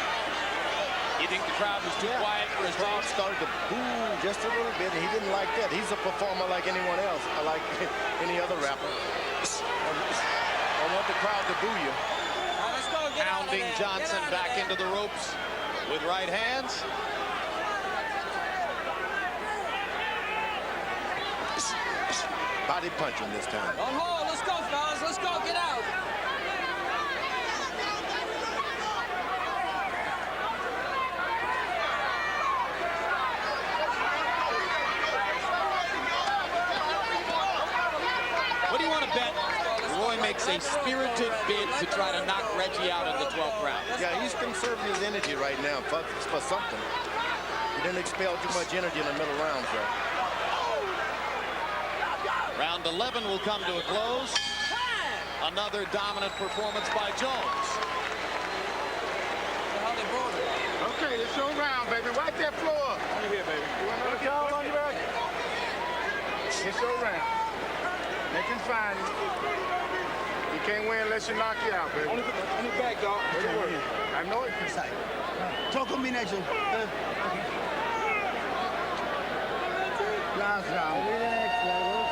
You think the crowd was too quiet for his crowd started to boo just a little bit, and he didn't like that. He's a performer like anyone else, like any other rapper. I want the crowd to boo you. Pounding Johnson back into the ropes with right hands. Body punching this time. Don't hold. Let's go, fellas. Let's go. Get out. What do you want to bet Roy makes a spirited bid to try to knock Reggie out in the 12th round? Yeah, he's conserving his energy right now for something. He didn't expel too much energy in the middle rounds, though. Round 11 will come to a close. Another dominant performance by Jones. Okay, it's your round, baby. Wipe that floor. Over here, baby. You want another towel on your back? It's your round. Make him find you. You can't win unless you knock you out, baby. On the back, dog. Way to work. I know it. Talk combination. Last round. Last round,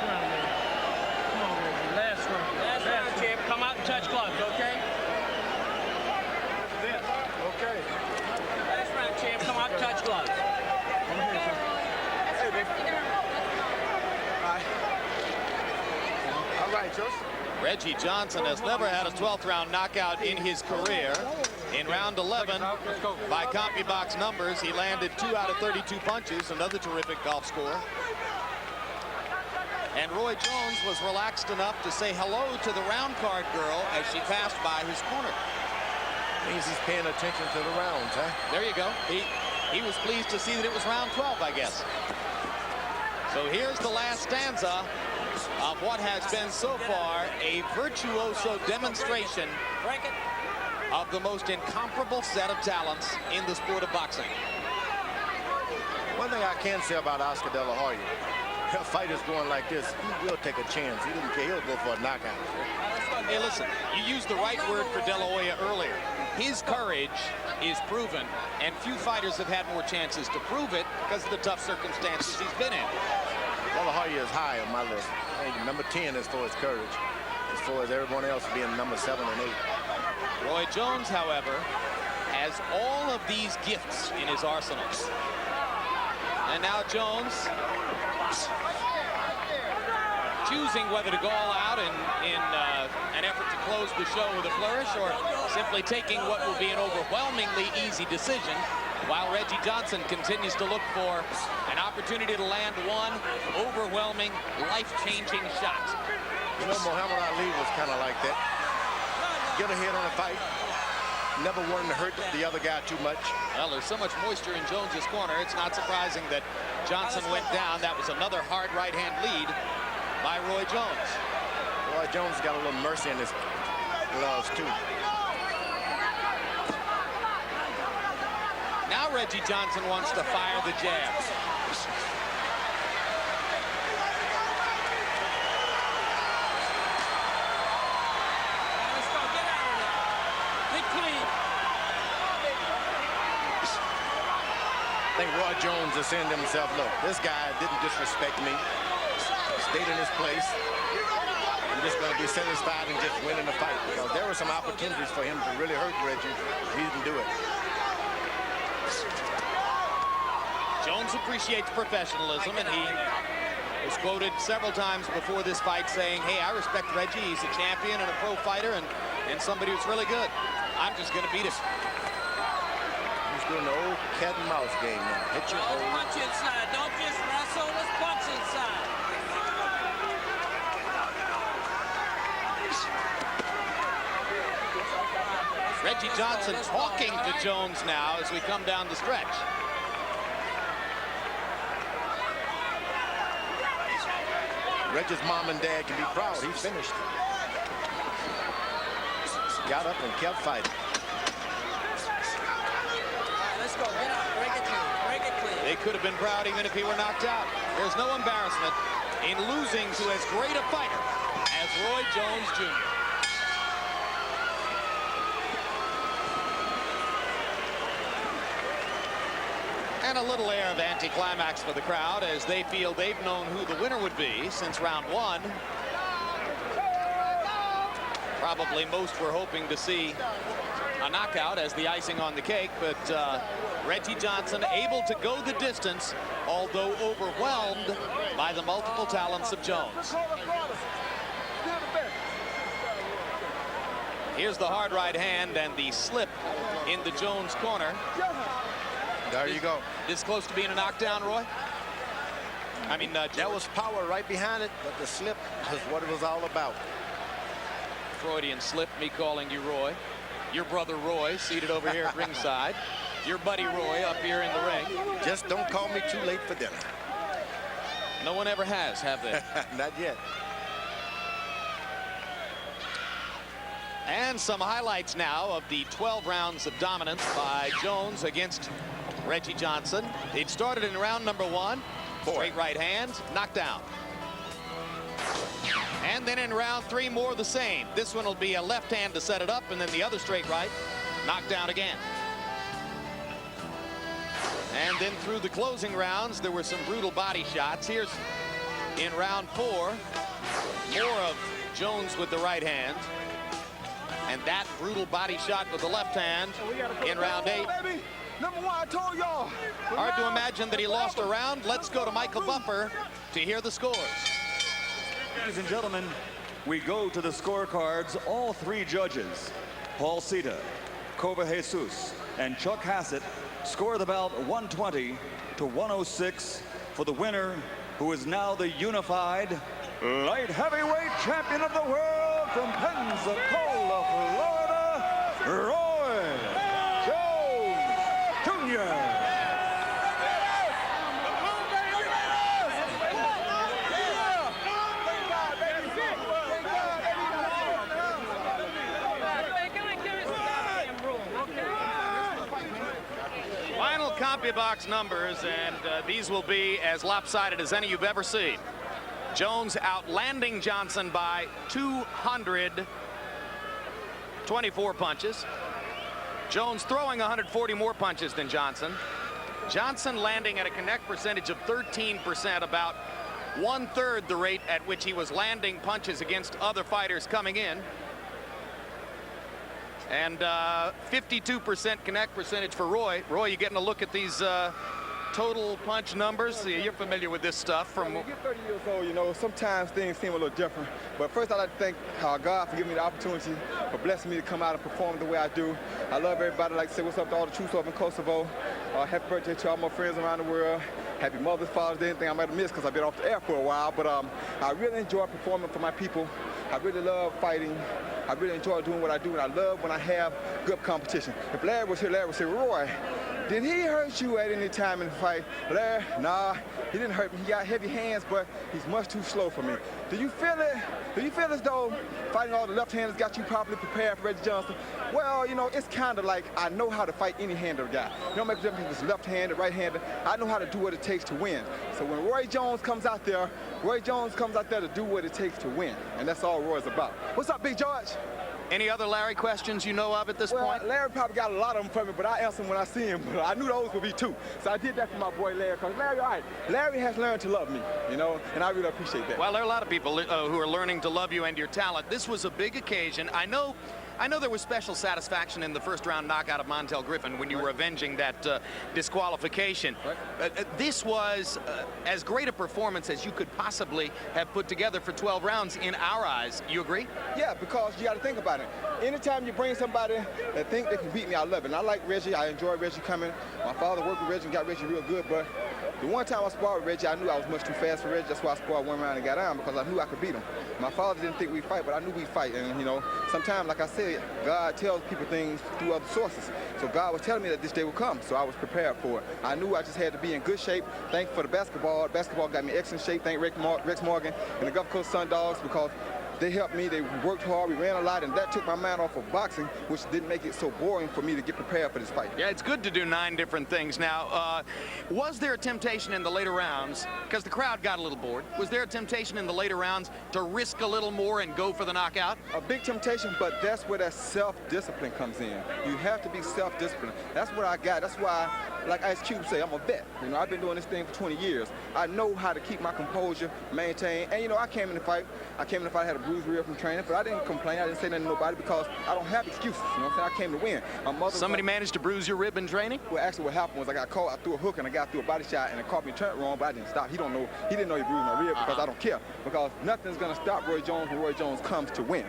man. Come on, Reggie. Last round. Last round, champ. Come out and touch gloves, okay? Okay. Last round, champ. Come out and touch gloves. Hey, baby. All right, Joseph. Reggie Johnson has never had a 12th round knockout in his career. In round 11, by CompuBox numbers, he landed 2 out of 32 punches, another terrific golf score. And Roy Jones was relaxed enough to say hello to the round card girl as she passed by his corner. Means he's paying attention to the rounds, huh? There you go. He was pleased to see that it was round 12, I guess. So here's the last stanza of what has been so far a virtuoso demonstration of the most incomparable set of talents in the sport of boxing. One thing I can say about Oscar De La Hoya, a fighter's going like this, he will take a chance. He doesn't care. He'll go for a knockout. Hey, listen, you used the right word for De La Hoya earlier. His courage is proven, and few fighters have had more chances to prove it because of the tough circumstances he's been in. De La Hoya is high on my list. Hey, number 10 as far as courage, as far as everyone else being number 7 and 8. Roy Jones, however, has all of these gifts in his arsenal. And now Jones choosing whether to go all out in an effort to close the show with a flourish or simply taking what will be an overwhelmingly easy decision while Reggie Johnson continues to look for an opportunity to land one overwhelming, life-changing shot. You know, Muhammad Ali was kind of like that. Get ahead on a fight. Never wanting to hurt the other guy too much. Well, there's so much moisture in Jones's corner, it's not surprising that Johnson went down. That was another hard right-hand lead by Roy Jones. Roy Jones got a little mercy in his gloves, too. Now Reggie Johnson wants to fire the jabs. I think Roy Jones is saying to himself, look, this guy didn't disrespect me. Stayed in his place. I'm just going to be satisfied and just winning the fight because there were some opportunities for him to really hurt Reggie. He didn't do it. Jones appreciates professionalism, and he was quoted several times before this fight saying, hey, I respect Reggie. He's a champion and a pro fighter and somebody who's really good. I'm just going to beat him. He's doing the old cat and mouse game now. Hit your hole. Punch inside. Don't just wrestle. Let's punch inside. Reggie Johnson talking to Jones now as we come down the stretch. Reggie's mom and dad can be proud. He finished. Got up and kept fighting. Let's go. Get up. Break it clean. Break it clean. They could have been proud even if he were knocked out. There's no embarrassment in losing to as great a fighter as Roy Jones Jr. And a little air of anticlimax for the crowd as they feel they've known who the winner would be since round 1. Probably most were hoping to see a knockout as the icing on the cake, but Reggie Johnson able to go the distance, although overwhelmed by the multiple talents of Jones. Here's the hard right hand and the slip in the Jones corner. There you go. This close to being a knockdown, Roy? I mean, that was power right behind it, but the slip was what it was all about. Freudian slip, me calling you Roy. Your brother Roy, seated over here at ringside. Your buddy Roy up here in the ring. Just don't call me too late for dinner. No one ever has, have they? Not yet. And some highlights now of the 12 rounds of dominance by Jones against Reggie Johnson. It started in round number 1. Straight right hand, knockdown. And then in round 3, more of the same. This one will be a left hand to set it up, and then the other straight right, knockdown again. And then through the closing rounds, there were some brutal body shots. Here's in round 4, more of Jones with the right hand. And that brutal body shot with the left hand in round 8. Number 1, I told y'all. Hard to imagine that he lost a round. Let's go to Michael Buffer to hear the scores. Ladies and gentlemen, we go to the scorecards. All 3 judges, Paul Cita, Cova Jesus, and Chuck Hassett, score the bout 120 to 106 for the winner, who is now the unified light heavyweight champion of the world from Pensacola, Florida, Roy Jones Jr. Final CompuBox numbers, and these will be as lopsided as any you've ever seen. Jones outlanding Johnson by 224 punches. Jones throwing 140 more punches than Johnson. Johnson landing at a connect percentage of 13%, about 1/3 the rate at which he was landing punches against other fighters coming in. And 52% connect percentage for Roy. Roy, you getting a look at these total punch numbers? You're familiar with this stuff from... When you get 30 years old, you know, sometimes things seem a little different. But first, I'd like to thank God for giving me the opportunity, for blessing me to come out and perform the way I do. I love everybody. I'd like to say what's up to all the troops up in Kosovo. Happy birthday to all my friends around the world. Happy Mother's, Father's Day, anything I might have missed because I've been off the air for a while. But I really enjoy performing for my people. I really love fighting. I really enjoy doing what I do, and I love when I have good competition. If Larry was here, Larry would say, Roy, did he hurt you at any time in the fight? Larry, nah, he didn't hurt me. He got heavy hands, but he's much too slow for me. Do you feel it? Do you feel as though fighting all the left-handers got you properly prepared for Reggie Johnson? Well, you know, it's kind of like I know how to fight any hander guy. You don't make a difference if it's left-handed, right-handed. I know how to do what it takes to win. So when Roy Jones comes out there to do what it takes to win. And that's all Roy's about. What's up, Big George? Any other Larry questions you know of at this point? Larry probably got a lot of them for me, but I answer them when I see him. But I knew those would be two. So I did that for my boy Larry, because Larry, all right, Larry has learned to love me, you know, and I really appreciate that. Well, there are a lot of people who are learning to love you and your talent. This was a big occasion. I know there was special satisfaction in the first round knockout of Montel Griffin when you were avenging that disqualification. This was as great a performance as you could possibly have put together for 12 rounds in our eyes. You agree? Yeah, because you got to think about it. Anytime you bring somebody that think they can beat me, I love it. And I like Reggie. I enjoy Reggie coming. My father worked with Reggie and got Reggie real good, but the one time I sparred with Reggie, I knew I was much too fast for Reggie. That's why I sparred one round and got down, because I knew I could beat him. My father didn't think we'd fight, but I knew we'd fight. And, you know, sometimes, like I said, God tells people things through other sources. So God was telling me that this day would come, so I was prepared for it. I knew I just had to be in good shape. Thank you for the basketball. Basketball got me excellent shape. Thank Rex Morgan and the Gulf Coast Sun Dogs, because they helped me. They worked hard. We ran a lot, and that took my mind off of boxing, which didn't make it so boring for me to get prepared for this fight. Yeah, it's good to do 9 different things. Now, was there a temptation in the later rounds, because the crowd got a little bored, was there a temptation in the later rounds to risk a little more and go for the knockout? A big temptation, but that's where that self-discipline comes in. You have to be self-disciplined. That's what I got. That's why, like Ice Cube say, I'm a vet. You know, I've been doing this thing for 20 years. I know how to keep my composure, maintain, and, you know, I came in the fight, I had a bruised rib from training, but I didn't complain. I didn't say nothing to nobody because I don't have excuses. You know what I'm saying? I came to win. My mother. Somebody managed to bruise your rib in training? Well, actually, what happened was I got caught. I threw a hook and I got through a body shot and it caught me turned wrong, but I didn't stop. He didn't know he bruised my rib because I don't care. Because nothing's gonna stop Roy Jones when Roy Jones comes to win.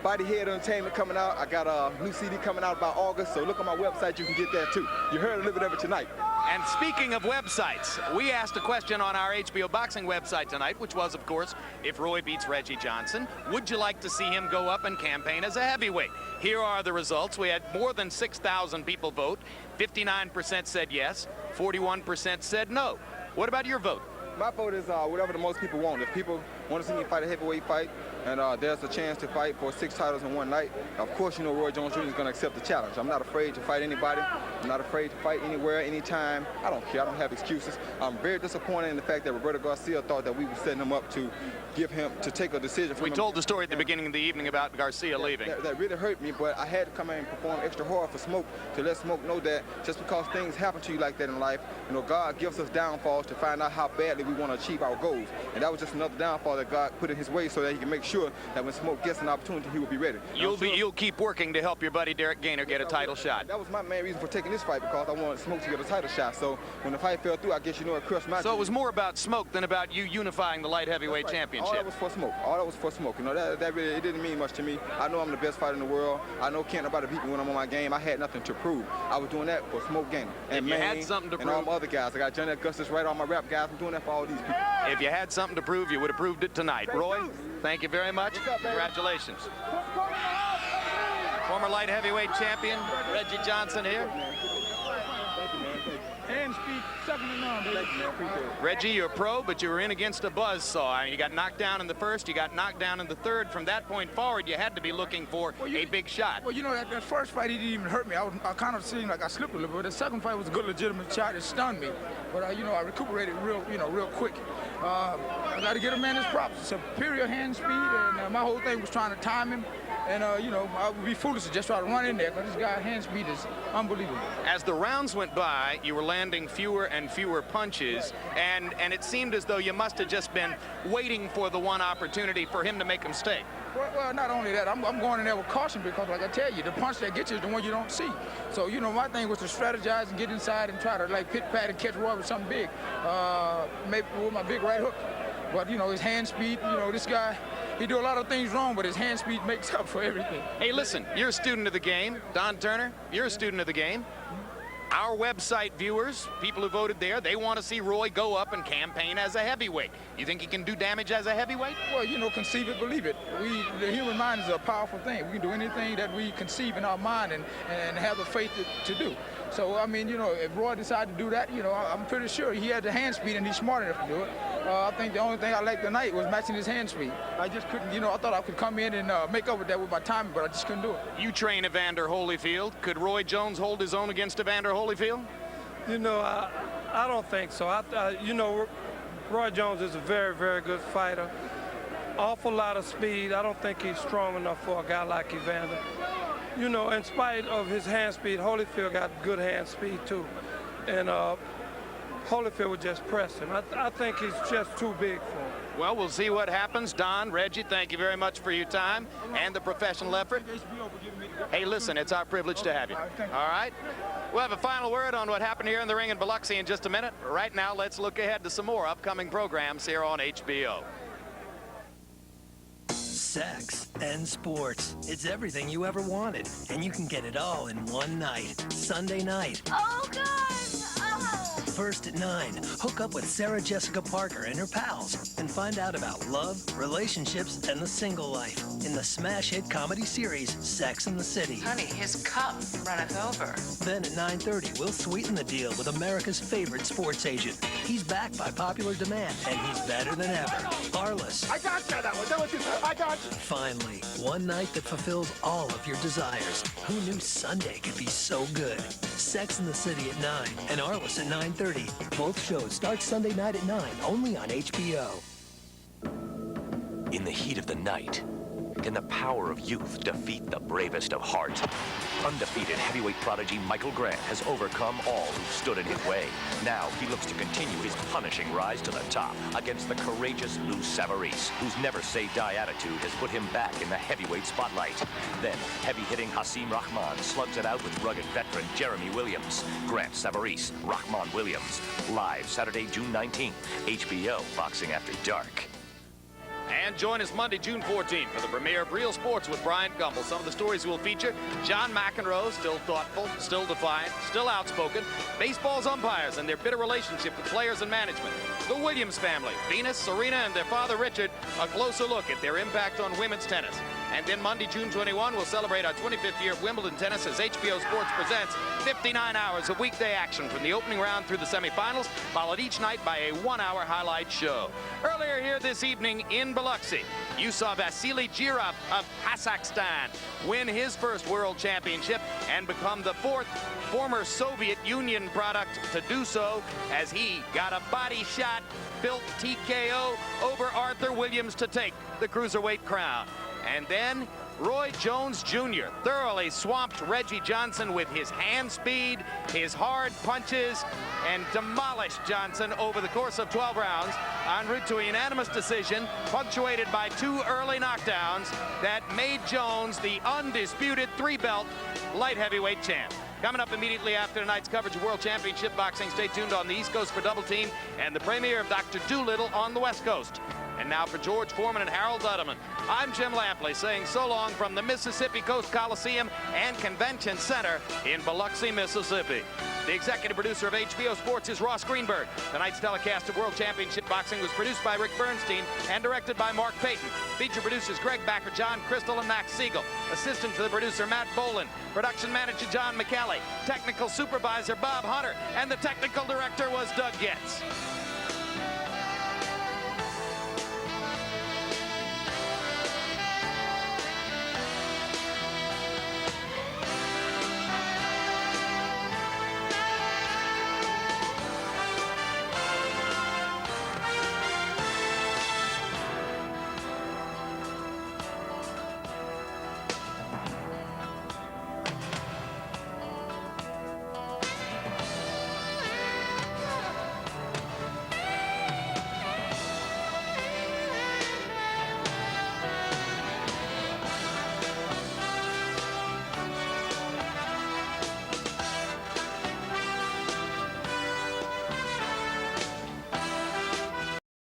Bodyhead Entertainment coming out. I got a new CD coming out about August, so look on my website. You can get that too. You heard a little bit of it tonight. And speaking of websites, we asked a question on our HBO Boxing website tonight, which was, of course, if Roy beats Reggie Johnson, would you like to see him go up and campaign as a heavyweight? Here are the results. We had more than 6,000 people vote. 59% said yes, 41% said no. What about your vote? My vote is whatever the most people want. If people want to see me fight a heavyweight fight, and there's a chance to fight for 6 titles in one night, of course, you know, Roy Jones Jr. is going to accept the challenge. I'm not afraid to fight anybody. I'm not afraid to fight anywhere, anytime. I don't care. I don't have excuses. I'm very disappointed in the fact that Roberto Garcia thought that we were setting him up to take a decision from him. We told the story at the beginning of the evening about Garcia leaving. That really hurt me, but I had to come in and perform extra hard for Smoke to let Smoke know that just because things happen to you like that in life, you know, God gives us downfalls to find out how badly we want to achieve our goals. And that was just another downfall that God put in his way so that he can make sure sure that when Smoke gets an opportunity, he will be ready. You'll keep working to help your buddy Derek Gainer get a title shot. That was my main reason for taking this fight, because I wanted Smoke to get a title shot. So when the fight fell through, I guess it crushed my. So it was more about Smoke than about you unifying the light heavyweight championship. All that was for Smoke. All that was for Smoke. That really, it didn't mean much to me. I know I'm the best fighter in the world. I know can't nobody beat me when I'm on my game. I had nothing to prove. I was doing that for Smoke Gainer and If you had something to and all my other guys. I got Johnny Augustus right, all my rap guys. I'm doing that for all these people. If you had something to prove, you would have proved it tonight. Roy, thank you very much. Congratulations. Former light heavyweight champion Reggie Johnson here. Hand speed, second and none, baby. Reggie, you're a pro, but you were in against a buzzsaw. I mean, you got knocked down in the first, you got knocked down in the third. From that point forward, you had to be looking for a big shot. Well, you know, that first fight, he didn't even hurt me. I kind of seemed like I slipped a little bit. The second fight was a good, legitimate shot. It stunned me. But, you know, I recuperated real quick. I got to get a man his props. Superior hand speed, and my whole thing was trying to time him. And, you know, I would be foolish to just try to run in there, because this guy's hand speed is unbelievable. As the rounds went by, you were landing fewer and fewer punches, and it seemed as though you must have just been waiting for the one opportunity for him to make a mistake. Well, not only that, I'm going in there with caution, because, like I tell you, the punch that gets you is the one you don't see. So, you know, my thing was to strategize and get inside and try to, like, pit-pat and catch Roy with something big, maybe with my big right hook. But, you know, his hand speed, you know, this guy, he do a lot of things wrong, but his hand speed makes up for everything. Hey, listen, you're a student of the game. Don Turner, you're a student of the game. Our website viewers, people who voted there, they want to see Roy go up and campaign as a heavyweight. You think he can do damage as a heavyweight? Well, you know, conceive it, believe it. The human mind is a powerful thing. We can do anything that we conceive in our mind and have the faith to do. So, I mean, you know, if Roy decided to do that, you know, I'm pretty sure he had the hand speed and he's smart enough to do it. I think the only thing I liked tonight was matching his hand speed. I just couldn't, you know, I thought I could come in and make up with that with my timing, but I just couldn't do it. You train Evander Holyfield. Could Roy Jones hold his own against Evander Holyfield? You know, I don't think so. You know, Roy Jones is a very, very good fighter. Awful lot of speed. I don't think he's strong enough for a guy like Evander. You know, in spite of his hand speed, Holyfield got good hand speed too. And Holyfield would just press him. I think he's just too big for him. Well, we'll see what happens. Don, Reggie, thank you very much for your time and the professional effort. Hey, listen, it's our privilege to have you. All right? We'll have a final word on what happened here in the ring in Biloxi in just a minute. Right now, let's look ahead to some more upcoming programs here on HBO. Sex and sports. It's everything you ever wanted, and you can get it all in one night. Sunday night. Oh, God! First at 9, hook up with Sarah Jessica Parker and her pals and find out about love, relationships, and the single life in the smash hit comedy series Sex and the City. Honey, his cup runneth over. Then at 9:30, we'll sweeten the deal with America's favorite sports agent. He's back by popular demand, and he's better than ever. Arliss. I got you, that one. I got you. Finally, one night that fulfills all of your desires. Who knew Sunday could be so good? Sex and the City at 9 and Arliss at 9:30. Both shows start Sunday night at 9, only on HBO. In the heat of the night, can the power of youth defeat the bravest of heart? Undefeated heavyweight prodigy Michael Grant has overcome all who stood in his way. Now he looks to continue his punishing rise to the top against the courageous Lou Savarese, whose never-say-die attitude has put him back in the heavyweight spotlight. Then, heavy-hitting Hasim Rahman slugs it out with rugged veteran Jeremy Williams. Grant Savarese, Rahman Williams. Live Saturday, June 19th. HBO Boxing After Dark. And join us Monday, June 14th for the premiere of Real Sports with Bryant Gumbel. Some of the stories we'll feature: John McEnroe, still thoughtful, still defiant, still outspoken. Baseball's umpires and their bitter relationship with players and management. The Williams family, Venus, Serena, and their father Richard, a closer look at their impact on women's tennis. And then Monday, June 21, we'll celebrate our 25th year of Wimbledon tennis as HBO Sports presents 59 hours of weekday action from the opening round through the semifinals, followed each night by a one-hour highlight show. Earlier here this evening in Biloxi, you saw Vasily Girov of Kazakhstan win his first world championship and become the fourth former Soviet Union product to do so, as he got a body shot, built TKO over Arthur Williams to take the cruiserweight crown. And then Roy Jones Jr. thoroughly swamped Reggie Johnson with his hand speed, his hard punches, and demolished Johnson over the course of 12 rounds en route to a unanimous decision punctuated by 2 early knockdowns that made Jones the undisputed 3-belt light heavyweight champ. Coming up immediately after tonight's coverage of World Championship Boxing, stay tuned on the East Coast for Double Team and the premiere of Dr. Doolittle on the West Coast. And now for George Foreman and Harold Dudeman, I'm Jim Lampley saying so long from the Mississippi Coast Coliseum and Convention Center in Biloxi, Mississippi. The executive producer of HBO Sports is Ross Greenberg. Tonight's telecast of World Championship Boxing was produced by Rick Bernstein and directed by Mark Payton. Feature producers Greg Backer, John Crystal, and Max Siegel. Assistant to the producer Matt Boland. Production manager John McKelly. Technical supervisor Bob Hunter. And the technical director was Doug Getz.